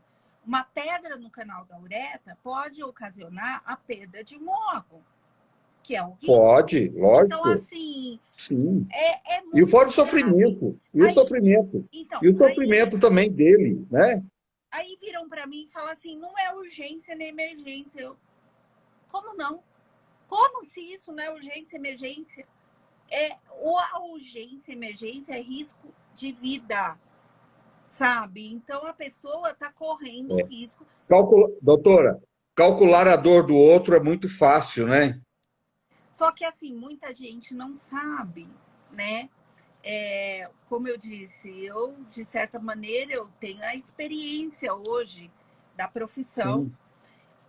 Uma pedra no canal da uretra pode ocasionar a perda de um órgão, que é o rim. Pode, Então, lógico, assim, sim. é E muito fora o grave. sofrimento, Aí, e então, o sofrimento também dele, né? aí viram para mim e falam assim, não é urgência nem emergência. Como não? Como se isso não é urgência, emergência? Ou a urgência, emergência é risco de vida, sabe? Então a pessoa está correndo É. risco. Doutora, calcular a dor do outro é muito fácil, né? Só que assim, muita gente não sabe, né? Como eu disse, eu, de certa maneira, eu tenho a experiência hoje da profissão.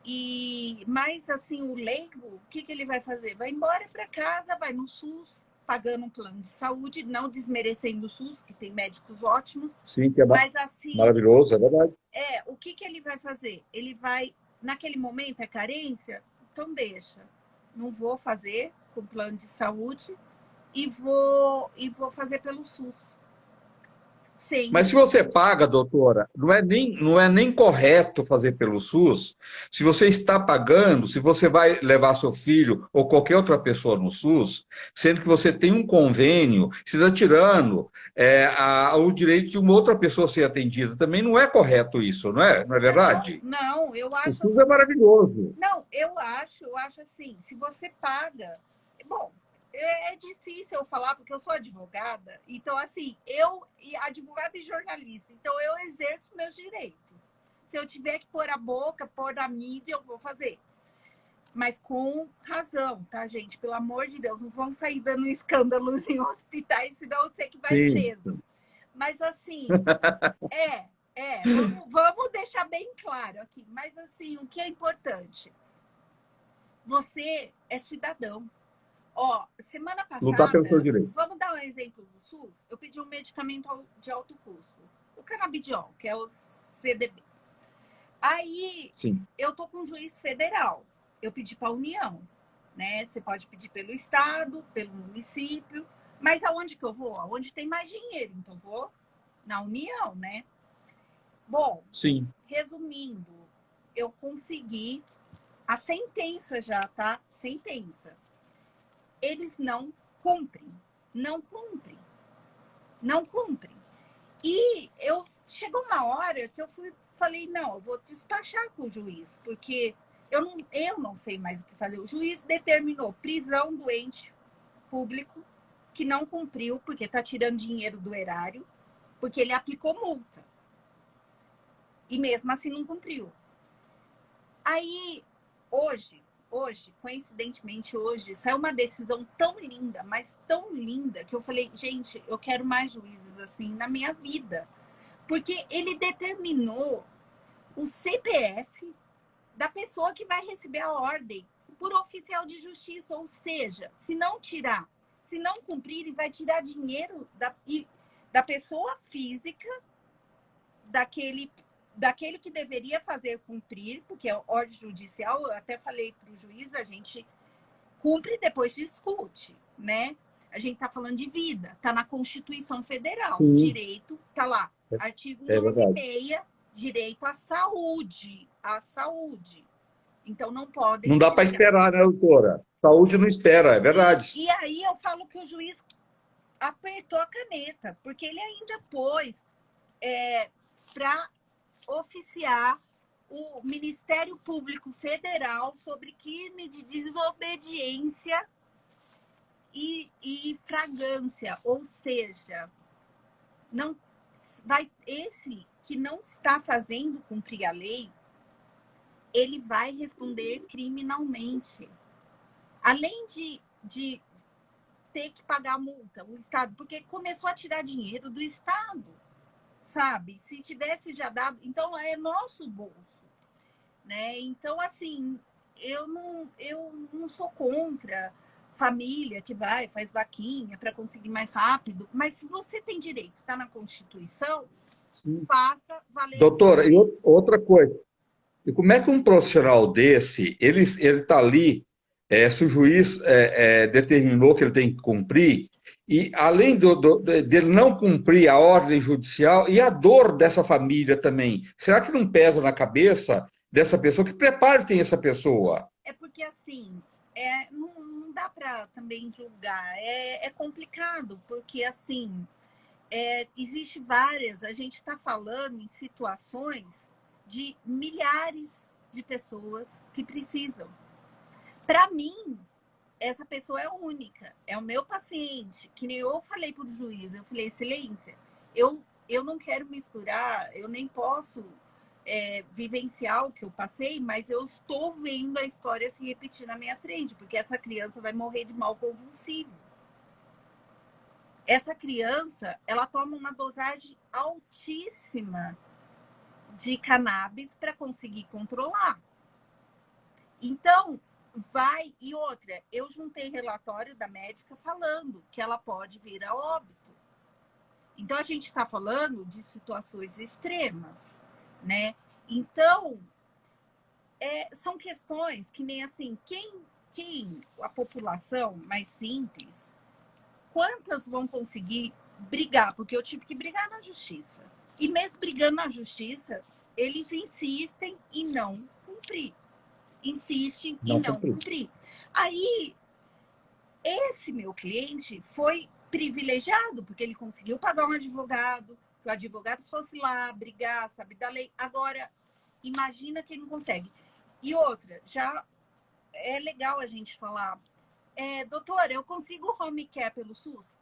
Sim. Mas assim, o leigo, o que ele vai fazer? Vai embora para casa, vai no SUS, pagando um plano de saúde, não desmerecendo o SUS, que tem médicos ótimos, Sim, que é mas assim, maravilhoso, é verdade. o que ele vai fazer? Ele vai, naquele momento, é carência? Então deixa. Não vou fazer com plano de saúde e vou fazer pelo SUS. Mas Sendo se que você paga, doutora, não é nem correto fazer pelo SUS. Se você está pagando, se você vai levar seu filho ou qualquer outra pessoa no SUS, sendo que você tem um convênio, você está tirando o direito de uma outra pessoa ser atendida. Também não é correto isso, não é? Não é não, verdade? não, eu O acho SUS é assim. maravilhoso. Não, eu acho assim, se você paga. Bom, é difícil eu falar porque eu sou advogada, então assim, advogada e jornalista, então eu exerço meus direitos. Se eu tiver que pôr a boca, pôr na mídia, eu vou fazer. Mas com razão, tá, gente? Pelo amor de Deus, não vão sair dando escândalos em hospitais, senão eu sei que vai Sim. preso. Mas assim, vamos deixar bem claro aqui. Mas assim, o que é importante? Você é cidadão. Semana Lutar pelos seus passada, direitos. vamos dar um exemplo do SUS? Eu pedi um medicamento de alto custo, o canabidiol, que é o CDB. Aí, Sim. eu tô com um juiz federal. Eu pedi para a União, né? Você pode pedir pelo estado, pelo município, mas aonde que eu vou? Aonde tem mais dinheiro, então eu vou na União, né? Bom, Sim. resumindo, eu consegui A sentença já, tá? Sentença. Eles não cumprem. Não cumprem. Não cumprem. E chegou uma hora que falei, não, eu vou despachar com o juiz, porque eu não sei mais o que fazer. O juiz determinou prisão do ente público que não cumpriu, porque está tirando dinheiro do erário, porque ele aplicou multa. E mesmo assim não cumpriu. Aí, hoje, coincidentemente hoje, saiu uma decisão tão linda, mas tão linda, que eu falei, gente, eu quero mais juízes assim na minha vida. Porque ele determinou o CPF da pessoa que vai receber a ordem por oficial de justiça. Ou seja, se não cumprir, ele vai tirar dinheiro da pessoa física, daquele que deveria fazer cumprir, porque é ordem judicial. Eu até falei para o juiz, a gente cumpre e depois discute, né? A gente está falando de vida, está na Constituição Federal. Sim. Direito, está lá, artigo 9.6, direito à saúde. À saúde. Então, não podem Não dá para esperar, né, doutora? Saúde não espera, é verdade. E aí eu falo que o juiz apertou a caneta, porque ele ainda pôs para oficiar o Ministério Público Federal sobre crime de desobediência e flagrância. Ou seja, esse que não está fazendo cumprir a lei, ele vai responder criminalmente. Além de ter que pagar multa, o Estado, porque começou a tirar dinheiro do Estado, sabe? Se tivesse já dado, então é nosso bolso, né? Então, assim, eu não sou contra família que faz vaquinha para conseguir mais rápido, mas se você tem direito, está na Constituição, faça valer. Doutora, e outra coisa, e como é que um profissional desse, ele está ali, se o juiz determinou que ele tem que cumprir, e além dele não cumprir a ordem judicial, e a dor dessa família também, será que não pesa na cabeça dessa pessoa? Que preparo tem essa pessoa? É porque, assim, não dá para também julgar, é complicado, porque, assim, existe várias, a gente está falando em situações de milhares de pessoas que precisam. Para mim, essa pessoa é única, é o meu paciente, que nem eu falei para o juiz, eu falei, excelência, eu não quero misturar, eu nem posso vivenciar o que eu passei, mas eu estou vendo a história se repetir na minha frente, porque essa criança vai morrer de mal convulsivo. Essa criança, ela toma uma dosagem altíssima de cannabis para conseguir controlar. Então, e outra, eu juntei relatório da médica falando que ela pode vir a óbito. Então, a gente está falando de situações extremas, né? Então, são questões que nem assim, a população mais simples, quantas vão conseguir brigar? Porque eu tive que brigar na justiça. E mesmo brigando na justiça, eles insistem em não cumprir. Insistem em não cumprir. Aí, esse meu cliente foi privilegiado, porque ele conseguiu pagar um advogado, que o advogado fosse lá brigar, sabe, da lei. Agora, imagina quem não consegue. E outra, já é legal a gente falar, doutora, eu consigo home care pelo SUS?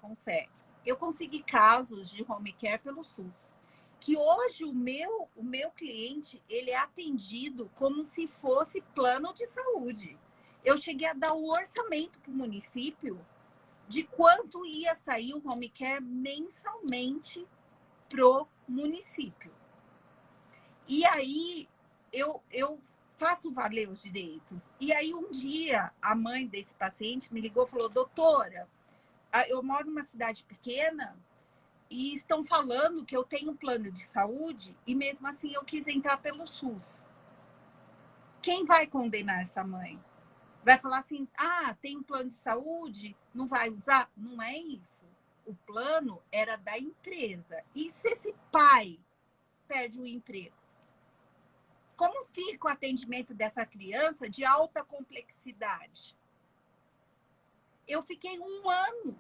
Consegue. Eu consegui casos de home care pelo SUS. Que hoje o meu cliente, ele é atendido como se fosse plano de saúde. Eu cheguei a dar o orçamento para o município de quanto ia sair o home care mensalmente pro município. E aí eu faço valer os direitos. E aí um dia a mãe desse paciente me ligou e falou, doutora, eu moro numa cidade pequena e estão falando que eu tenho plano de saúde e mesmo assim eu quis entrar pelo SUS. Quem vai condenar essa mãe? Vai falar assim, tem um plano de saúde, não vai usar? Não é isso. O plano era da empresa. E se esse pai perde o emprego? como fica o atendimento dessa criança de alta complexidade? Eu fiquei um ano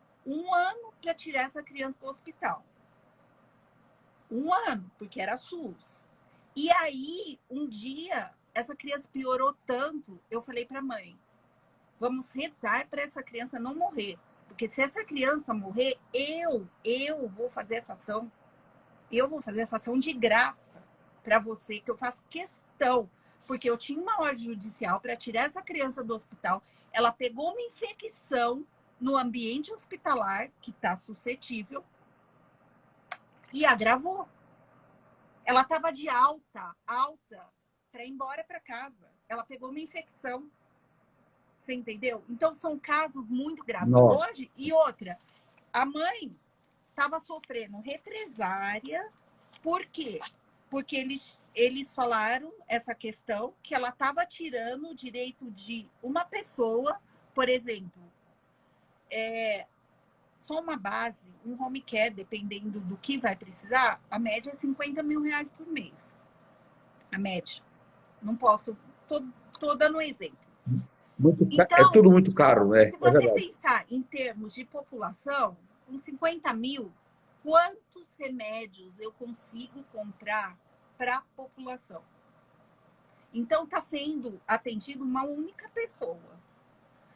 para tirar essa criança do hospital. Um ano, porque era SUS. E aí, um dia, essa criança piorou tanto, eu falei para a mãe, vamos rezar para essa criança não morrer. Porque se essa criança morrer, eu vou fazer essa ação. Eu vou fazer essa ação de graça para você, que eu faço questão. Porque eu tinha uma ordem judicial para tirar essa criança do hospital. Ela pegou uma infecção no ambiente hospitalar, que está suscetível, e agravou. Ela estava de alta, para ir embora para casa. Ela pegou uma infecção. Você entendeu? Então, são casos muito graves. Nossa. Hoje, e outra, a mãe estava sofrendo represária. Por quê? Porque eles falaram essa questão, que ela estava tirando o direito de uma pessoa, por exemplo, só uma base, um home care, dependendo do que vai precisar, a média é 50 mil reais por mês. A média. Não posso, tô dando um exemplo. É Então, tudo muito caro, né? se É você verdade. pensar em termos de população, com 50 mil, quantos remédios eu consigo comprar para a população? Então, está sendo atendido uma única pessoa.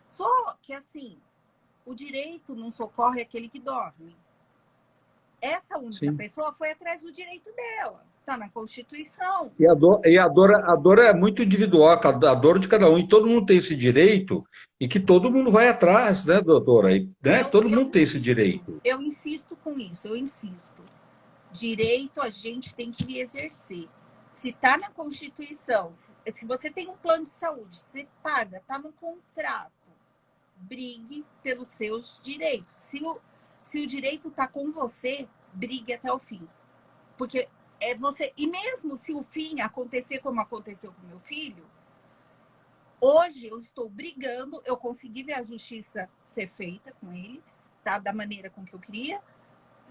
Só que, assim, o direito não socorre aquele que dorme. Essa única Sim. pessoa foi atrás do direito dela. Está na Constituição. E a dor é muito individual, a dor de cada um, e todo mundo tem esse direito, e que todo mundo vai atrás, né, doutora? E, né, todo mundo tem esse direito. Eu insisto com isso, eu insisto. Direito a gente tem que exercer. Se está na Constituição, se você tem um plano de saúde, você paga, está no contrato, brigue pelos seus direitos. Se o direito está com você, brigue até o fim. Porque é você. E mesmo se o fim acontecer como aconteceu com meu filho, hoje eu estou brigando, eu consegui ver a justiça ser feita com ele, tá? Da maneira com que eu queria.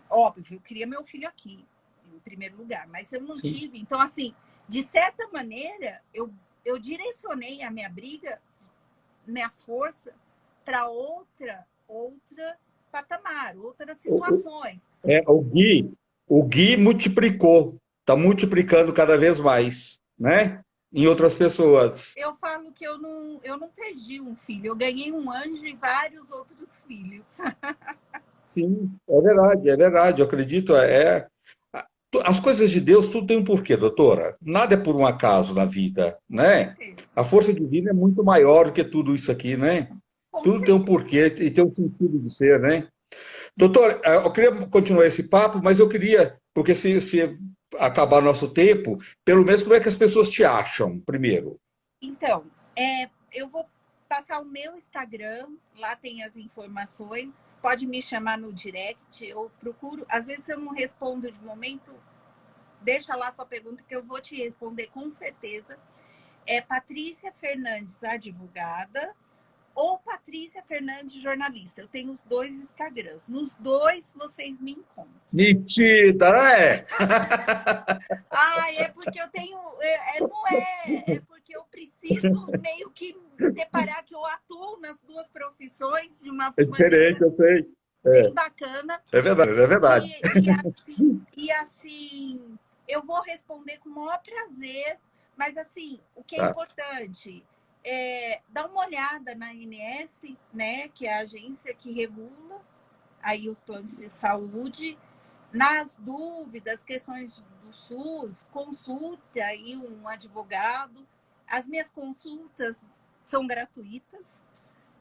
Óbvio, eu queria meu filho aqui, em primeiro lugar, mas eu não Sim. tive. Então, assim, de certa maneira, eu direcionei a minha briga, minha força, para outra patamar, outras situações. O Gui multiplicou, está multiplicando cada vez mais, né? Em outras pessoas. Eu falo que eu não perdi um filho, eu ganhei um anjo e vários outros filhos. Sim, é verdade, é verdade. Eu acredito, as coisas de Deus, tudo tem um porquê, doutora. Nada é por um acaso na vida, Com né? certeza. A força divina é muito maior do que tudo isso aqui, né? Com Tudo tem um certeza. porquê e tem um sentido de ser, né? Doutor, eu queria continuar esse papo, mas eu queria, porque se acabar nosso tempo, pelo menos como é que as pessoas te acham, primeiro? Então, eu vou passar o meu Instagram, lá tem as informações. Pode me chamar no direct, eu procuro. Às vezes eu não respondo de momento, deixa lá sua pergunta que eu vou te responder com certeza. É Patrícia Fernandes, advogada, ou Patrícia Fernandes, jornalista. Eu tenho os dois Instagrams. Nos dois vocês me encontram. Mentira, né? Ah, é porque eu tenho. Não é. É porque eu preciso meio que me deparar que eu atuo nas duas profissões de uma É diferente, maneira eu sei. bem bacana. É verdade, é verdade. E assim, eu vou responder com o maior prazer, mas assim, o que é Tá. importante é dar uma olhada na ANS, né, que é a agência que regula aí os planos de saúde. Nas dúvidas, questões do SUS, consulte aí um advogado. As minhas consultas são gratuitas,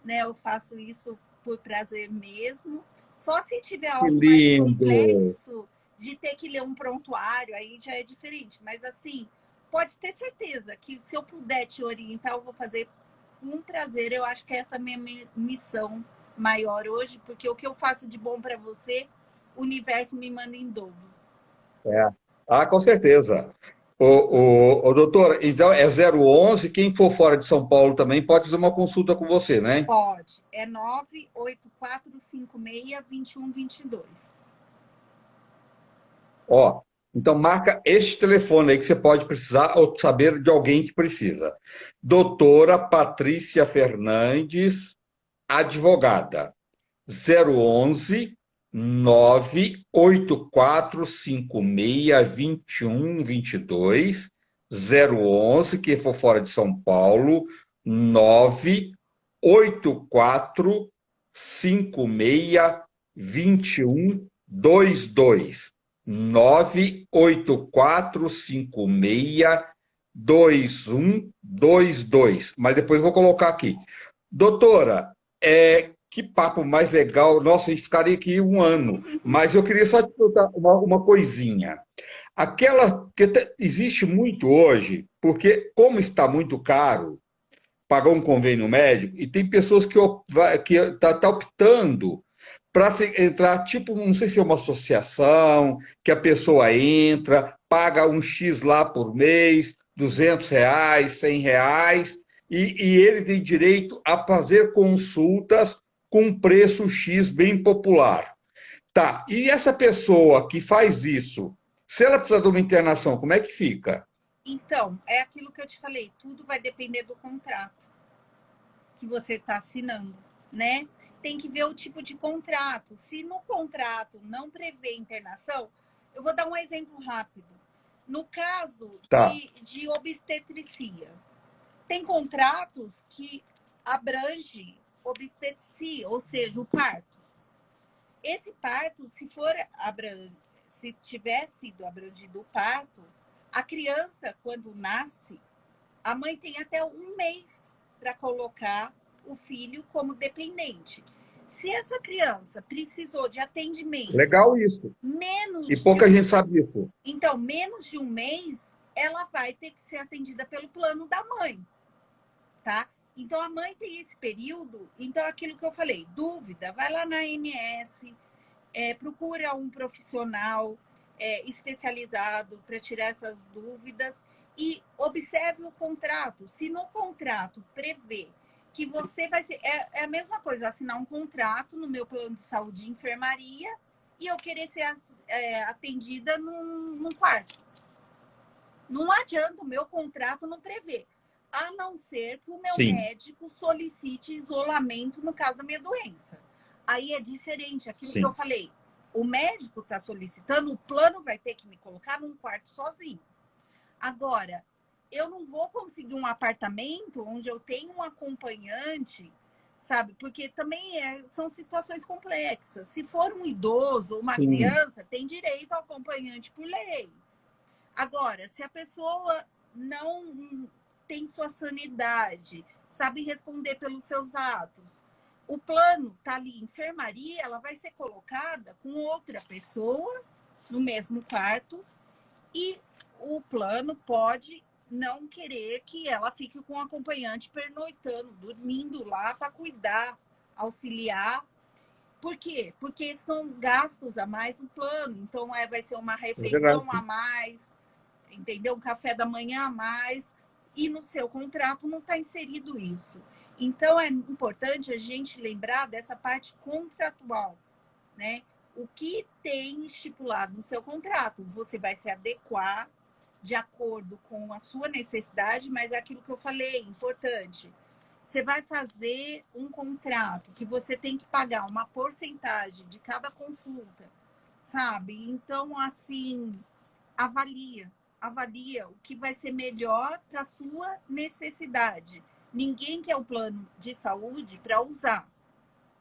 né? Eu faço isso por prazer mesmo. Só se tiver Que algo mais lindo! complexo, de ter que ler um prontuário, aí já é diferente. Mas, assim, pode ter certeza que se eu puder te orientar, eu vou fazer com prazer. Eu acho que essa é a minha missão maior hoje, porque o que eu faço de bom para você, o universo me manda em dobro. É. Ah, com certeza. O doutor, então é 011, quem for fora de São Paulo também pode fazer uma consulta com você, né? Pode. É 98456-2122. Ó, Então, marca este telefone aí que você pode precisar ou saber de alguém que precisa. Doutora Patrícia Fernandes, advogada. 011 984562122. 011, que for fora de São Paulo, 984562122. 984562122. Mas depois vou colocar aqui. Doutora, que papo mais legal. Nossa, a gente ficaria aqui um ano. Mas eu queria só te perguntar uma coisinha. Aquela que existe muito hoje, porque como está muito caro pagar um convênio médico, e tem pessoas que tá optando para entrar, tipo, não sei se é uma associação, que a pessoa entra, paga um X lá por mês, R$ 200, R$ 100, e ele tem direito a fazer consultas com preço X bem popular. Tá, e essa pessoa que faz isso, se ela precisar de uma internação, como é que fica? Então, é aquilo que eu te falei, tudo vai depender do contrato que você está assinando, né? Tem que ver o tipo de contrato. Se no contrato não prevê internação, eu vou dar um exemplo rápido. No caso Tá, de obstetricia, tem contratos que abrangem obstetricia, ou seja, o parto. Esse parto, se tiver sido abrangido o parto, a criança, quando nasce, a mãe tem até um mês para colocar o filho como dependente. Se essa criança precisou de atendimento legal isso. E menos de pouca um, gente sabe isso. então menos de um mês, ela vai ter que ser atendida pelo plano da mãe, tá? Então a mãe tem esse período. Então aquilo que eu falei, dúvida, vai lá na ANS, procura um profissional especializado para tirar essas dúvidas e observe o contrato. Se no contrato prevê que você vai ser. É a mesma coisa, assinar um contrato no meu plano de saúde de enfermaria e eu querer ser atendida num quarto. Não adianta, o meu contrato não prevê. A não ser que o meu Sim, médico solicite isolamento no caso da minha doença. Aí é diferente, aquilo que eu sim. falei. O médico está solicitando, o plano vai ter que me colocar num quarto sozinho. Agora, eu não vou conseguir um apartamento onde eu tenho um acompanhante, sabe? Porque também são situações complexas. Se for um idoso ou uma Sim, criança, tem direito ao acompanhante por lei. Agora, se a pessoa não tem sua sanidade, sabe responder pelos seus atos, o plano está ali, enfermaria, ela vai ser colocada com outra pessoa no mesmo quarto e o plano pode não querer que ela fique com o acompanhante pernoitando, dormindo lá para cuidar, auxiliar. Por quê? Porque são gastos a mais no plano. Então, vai ser uma é verdade. refeição a mais, entendeu? Um café da manhã a mais. E no seu contrato não está inserido isso. Então, é importante a gente lembrar dessa parte contratual, né? O que tem estipulado no seu contrato, você vai se adequar de acordo com a sua necessidade, mas é aquilo que eu falei, importante. Você vai fazer um contrato que você tem que pagar uma porcentagem de cada consulta, sabe? Então, assim, avalia o que vai ser melhor para a sua necessidade. Ninguém quer um plano de saúde para usar,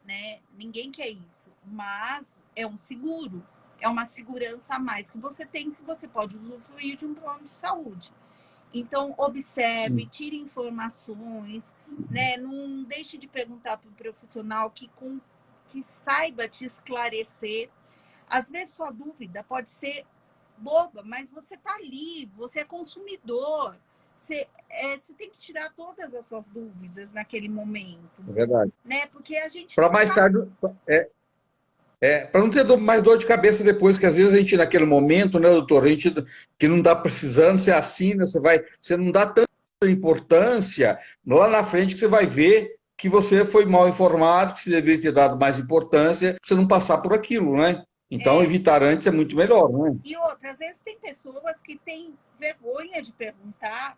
né? Ninguém quer isso, mas é um seguro, é uma segurança a mais que você tem se você pode usufruir de um plano de saúde. Então, observe, Sim, tire informações, né? Não deixe de perguntar para o profissional que saiba te esclarecer. Às vezes, sua dúvida pode ser boba, mas você está ali, você é consumidor. Você tem que tirar todas as suas dúvidas naquele momento, é verdade. né? Porque a gente Para não mais sabe. tarde, para não ter mais dor de cabeça depois, que às vezes a gente, naquele momento, né, doutor, a gente que não está precisando, você assina, você não dá tanta importância, lá na frente que você vai ver que você foi mal informado, que você deveria ter dado mais importância, pra você não passar por aquilo, né? Então, evitar antes é muito melhor, não é? E outra, às vezes tem pessoas que têm vergonha de perguntar,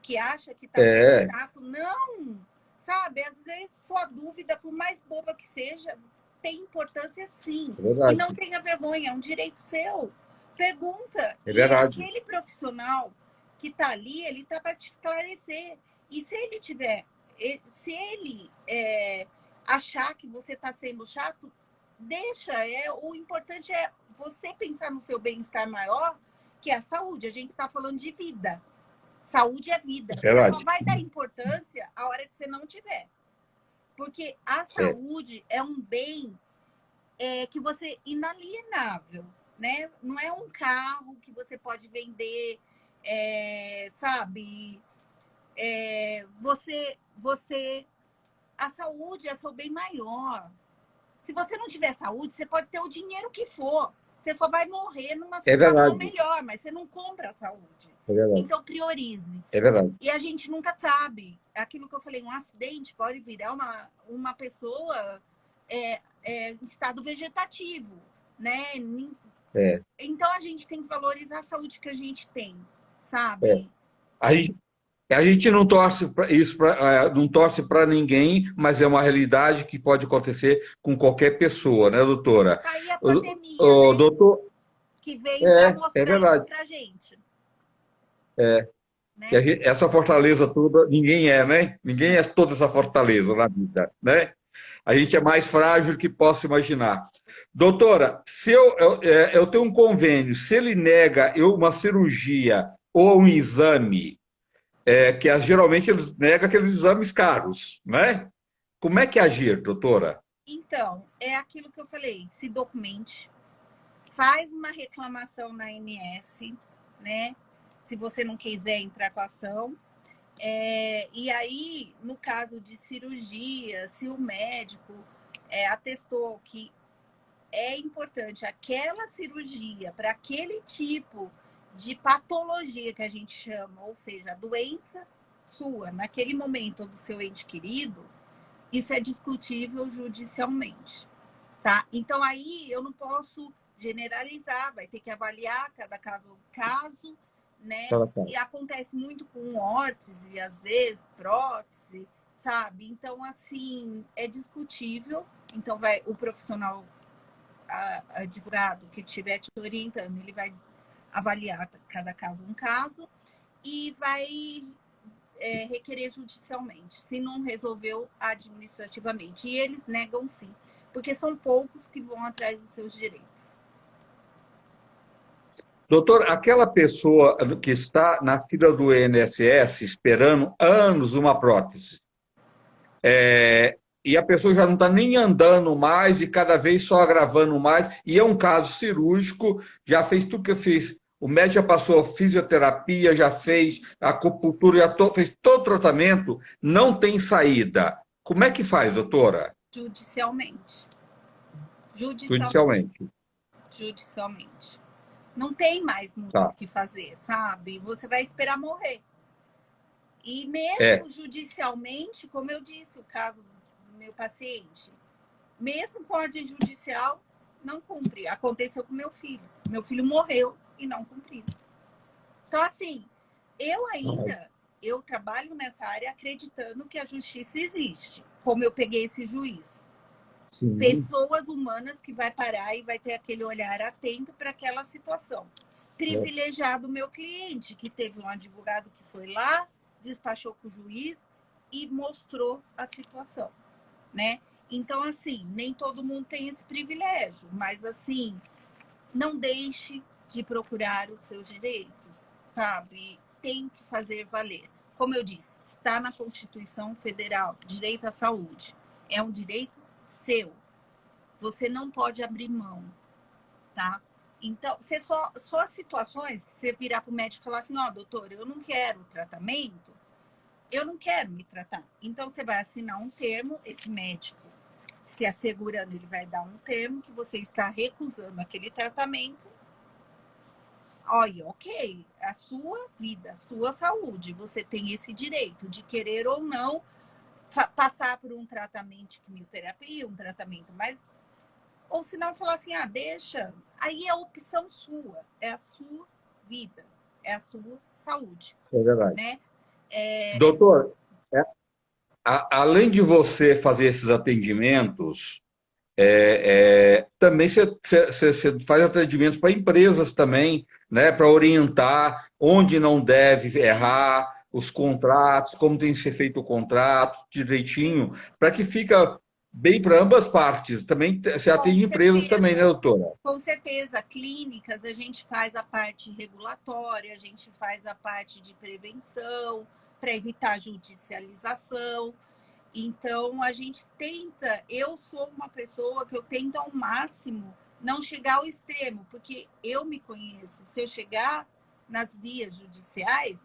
que acha que está sendo É, chato. Não, sabe? Às vezes sua dúvida, por mais boba que seja, tem importância sim. é E verdade. não tenha vergonha, é um direito seu. Pergunta. É E verdade. aquele profissional que está ali, ele está para te esclarecer. E se ele tiver, se ele achar que você está sendo chato, deixa. O importante é você pensar no seu bem-estar maior, que é a saúde. A gente está falando de vida. Saúde é vida. É Você só verdade. vai dar importância a hora que você não tiver. Porque a É, saúde é um bem que você inalienável, né? Não é um carro que você pode vender, sabe? A saúde é seu bem maior. Se você não tiver saúde, você pode ter o dinheiro que for. Você só vai morrer numa é situação verdade. melhor, mas você não compra a saúde. É verdade. Então, priorize. É verdade. E a gente nunca sabe. Aquilo que eu falei, um acidente pode virar uma pessoa em estado vegetativo, né? É, Então, a gente tem que valorizar a saúde que a gente tem, é. sabe? A gente não torce para isso, não torce para ninguém, mas é uma realidade que pode acontecer com qualquer pessoa, né, doutora? Tá aí a O, pandemia, né? doutor, Que veio para é mostrar isso verdade. pra gente, Que né? essa fortaleza toda, ninguém é, né? Ninguém é toda essa fortaleza na vida, né? A gente é mais frágil do que posso imaginar. Doutora, se eu tenho um convênio, se ele nega uma cirurgia ou um exame, geralmente eles negam aqueles exames caros, né? Como é que agir, doutora? Então, é aquilo que eu falei, se documente, faz uma reclamação na ANS, né? Se você não quiser entrar com a ação. E aí, no caso de cirurgia, se o médico atestou que é importante aquela cirurgia para aquele tipo de patologia que a gente chama, ou seja, a doença sua, naquele momento do seu ente querido, isso é discutível judicialmente, tá? Então aí eu não posso generalizar, vai ter que avaliar cada caso, né? Fala, fala. E acontece muito com órtese, às vezes prótese, sabe? Então assim, é discutível. Então vai o profissional advogado que estiver te orientando, ele vai avaliar cada caso um caso e vai requerer judicialmente, se não resolveu administrativamente. E eles negam sim, porque são poucos que vão atrás dos seus direitos. Doutor, aquela pessoa que está na fila do INSS esperando anos uma prótese, e a pessoa já não está nem andando mais e cada vez só agravando mais, e é um caso cirúrgico, já fez tudo que eu fiz. O médico já passou fisioterapia, já fez acupuntura, fez todo o tratamento, não tem saída. Como é que faz, doutora? Judicialmente. Judicialmente. Judicialmente. Judicialmente. Não tem mais muito o Tá. que fazer, sabe? Você vai esperar morrer. E É, mesmo judicialmente, como eu disse, o caso do meu paciente, mesmo com ordem judicial, não cumpre. Aconteceu com meu filho. Meu filho morreu e não cumpriu. Então, assim, eu trabalho nessa área acreditando que a justiça existe, como eu peguei esse juiz. sim. Pessoas humanas que vai parar e vai ter aquele olhar atento para aquela situação. Privilegiado o meu cliente, que teve um advogado que foi lá, despachou com o juiz e mostrou a situação, né? Então, assim, nem todo mundo tem esse privilégio, mas, assim, não deixe de procurar os seus direitos, sabe? Tem que fazer valer. Como eu disse, está na Constituição Federal, direito à saúde. É um direito seu. Você não pode abrir mão, tá? Então, você só situações que você virar para o médico e falar assim, ó, doutor, eu não quero tratamento, eu não quero me tratar. Então, você vai assinar um termo, esse médico, se assegurando, ele vai dar um termo que você está recusando aquele tratamento. Olha, ok, a sua vida, a sua saúde, você tem esse direito de querer ou não passar por um tratamento de quimioterapia, um tratamento mais ou se não falar assim, deixa, aí é a opção sua, é a sua vida, é a sua saúde, É verdade. né? Doutor, é, além de você fazer esses atendimentos, também você faz atendimentos para empresas também, né, para orientar onde não deve errar, os contratos, como tem que ser feito o contrato direitinho, para que fica bem para ambas partes. Também você Com atende empresas também, né, certeza, doutora? com certeza. Clínicas, a gente faz a parte regulatória, a gente faz a parte de prevenção, para evitar judicialização. Então, a gente tenta, eu sou uma pessoa que eu tento ao máximo não chegar ao extremo, porque eu me conheço. Se eu chegar nas vias judiciais,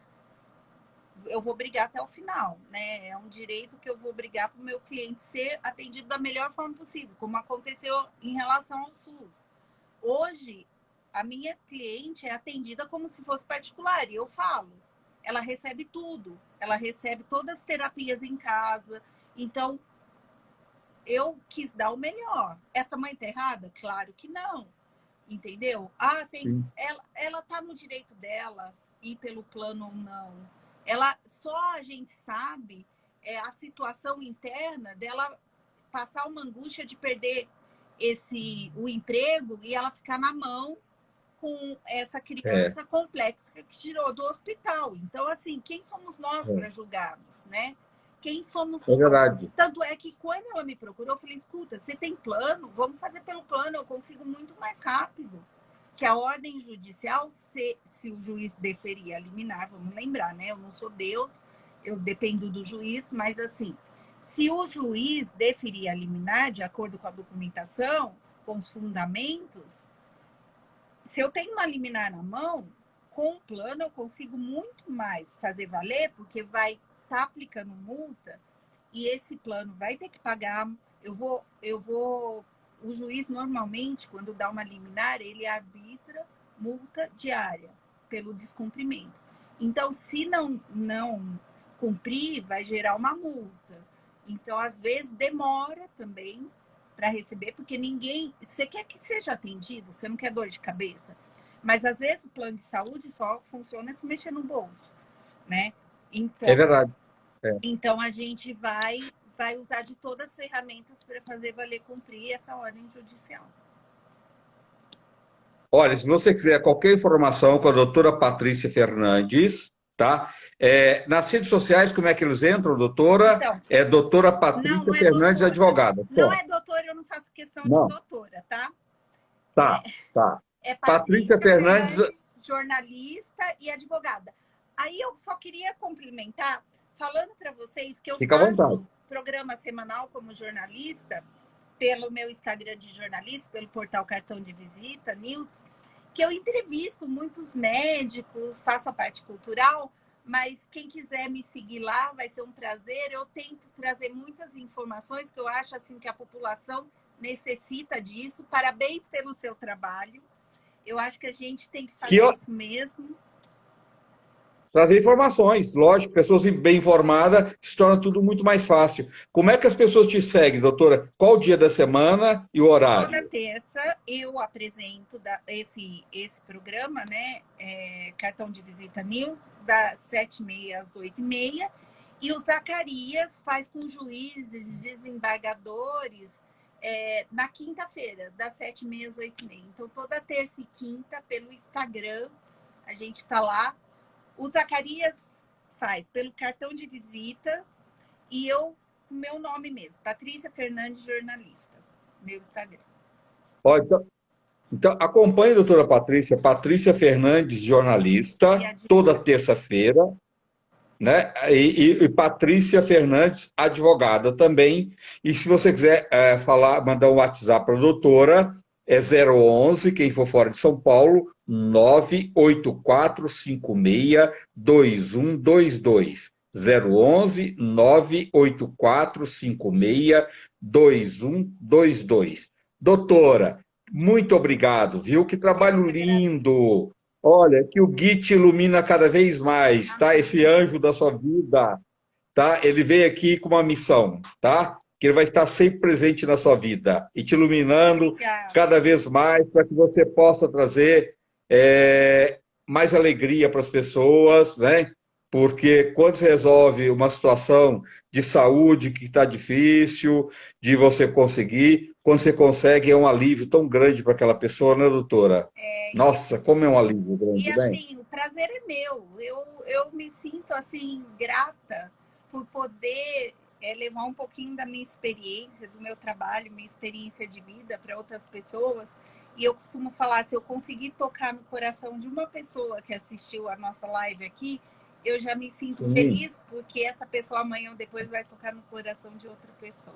eu vou brigar até o final, né? É um direito que eu vou brigar para o meu cliente ser atendido da melhor forma possível, como aconteceu em relação ao SUS. Hoje, a minha cliente é atendida como se fosse particular, e eu falo, ela recebe tudo, ela recebe todas as terapias em casa. Então, eu quis dar o melhor. Essa mãe tá errada? Claro que não. Entendeu? Ela tá no direito dela ir pelo plano ou não. Só a gente sabe a situação interna dela passar uma angústia de perder o emprego e ela ficar na mão com essa criança complexa que tirou do hospital. Então, assim, quem somos nós para julgarmos, né? Quem somos É nós? verdade. Tanto é que quando ela me procurou, eu falei, escuta, você tem plano? Vamos fazer pelo plano, eu consigo muito mais rápido. Que a ordem judicial, se o juiz deferir a liminar, vamos lembrar, né? Eu não sou Deus, eu dependo do juiz, mas assim, se o juiz deferir a liminar, de acordo com a documentação, com os fundamentos, se eu tenho uma liminar na mão, com o plano eu consigo muito mais fazer valer, porque vai estar aplicando multa e esse plano vai ter que pagar. O juiz normalmente, quando dá uma liminar, ele arbitra multa diária pelo descumprimento. Então, se não cumprir, vai gerar uma multa. Então, às vezes, demora também para receber, porque você quer que seja atendido, você não quer dor de cabeça. Mas, às vezes, o plano de saúde só funciona se mexer no bolso, né? É verdade. Então, a gente vai usar de todas as ferramentas para fazer valer cumprir essa ordem judicial. Olha, se você quiser qualquer informação com a doutora Patrícia Fernandes, tá? Nas redes sociais, como é que eles entram, doutora? Então, É doutora Patrícia não é Fernandes, doutora. advogada. Não é doutora, eu não faço questão de Não, doutora, tá? tá, tá. É Patrícia Patrícia Fernandes, Fernandes, jornalista e advogada. Aí eu só queria complementar, falando para vocês que eu fica à vontade. faço programa semanal como jornalista, pelo meu Instagram de jornalista, pelo portal Cartão de Visita, News, que eu entrevisto muitos médicos, faço a parte cultural, mas quem quiser me seguir lá vai ser um prazer. Eu tento trazer muitas informações que eu acho assim que a população necessita disso. Parabéns pelo seu trabalho. Eu acho que a gente tem que fazer isso mesmo. Trazer informações, lógico, pessoas bem informadas se torna tudo muito mais fácil. Como é que as pessoas te seguem, doutora? Qual o dia da semana e o horário? Toda terça eu apresento esse programa, né? Cartão de Visita News, das 7h30 às 8h30. E o Zacarias faz com juízes, desembargadores, na quinta-feira, das 7h30 às 8h30. Então, toda terça e quinta, pelo Instagram, a gente está lá. O Zacarias faz pelo cartão de visita e eu, com meu nome mesmo, Patrícia Fernandes, jornalista, meu Instagram. Então acompanhe a doutora Patrícia, Patrícia Fernandes, jornalista, toda terça-feira, né? E Patrícia Fernandes, advogada também. E se você quiser mandar um WhatsApp para a doutora, é 011, quem for fora de São Paulo, 984562122. 011 984562122. Doutora, muito obrigado, viu? Que trabalho lindo! Olha, que o Gui te ilumina cada vez mais, tá? Esse anjo da sua vida, tá? Ele veio aqui com uma missão, tá? que Ele vai estar sempre presente na sua vida e te iluminando Obrigada. cada vez mais para que você possa trazer mais alegria para as pessoas, né? Porque quando você resolve uma situação de saúde que está difícil, de você conseguir, quando você consegue, é um alívio tão grande para aquela pessoa, né, doutora? Nossa, como é um alívio grande, E né? assim, o prazer é meu. Eu me sinto assim grata por poder levar um pouquinho da minha experiência, do meu trabalho, minha experiência de vida para outras pessoas. E eu costumo falar, se eu conseguir tocar no coração de uma pessoa que assistiu a nossa live aqui, eu já me sinto feliz, porque essa pessoa amanhã ou depois vai tocar no coração de outra pessoa.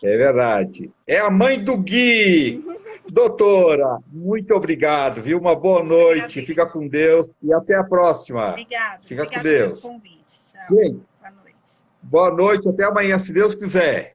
É verdade. É a mãe do Gui. Doutora, muito obrigado, viu? Uma boa noite. Fica com Deus e até a próxima. Obrigada. Fica com Obrigada pelo Deus. convite. Tchau. Bem, Boa noite. boa noite, até amanhã, se Deus quiser.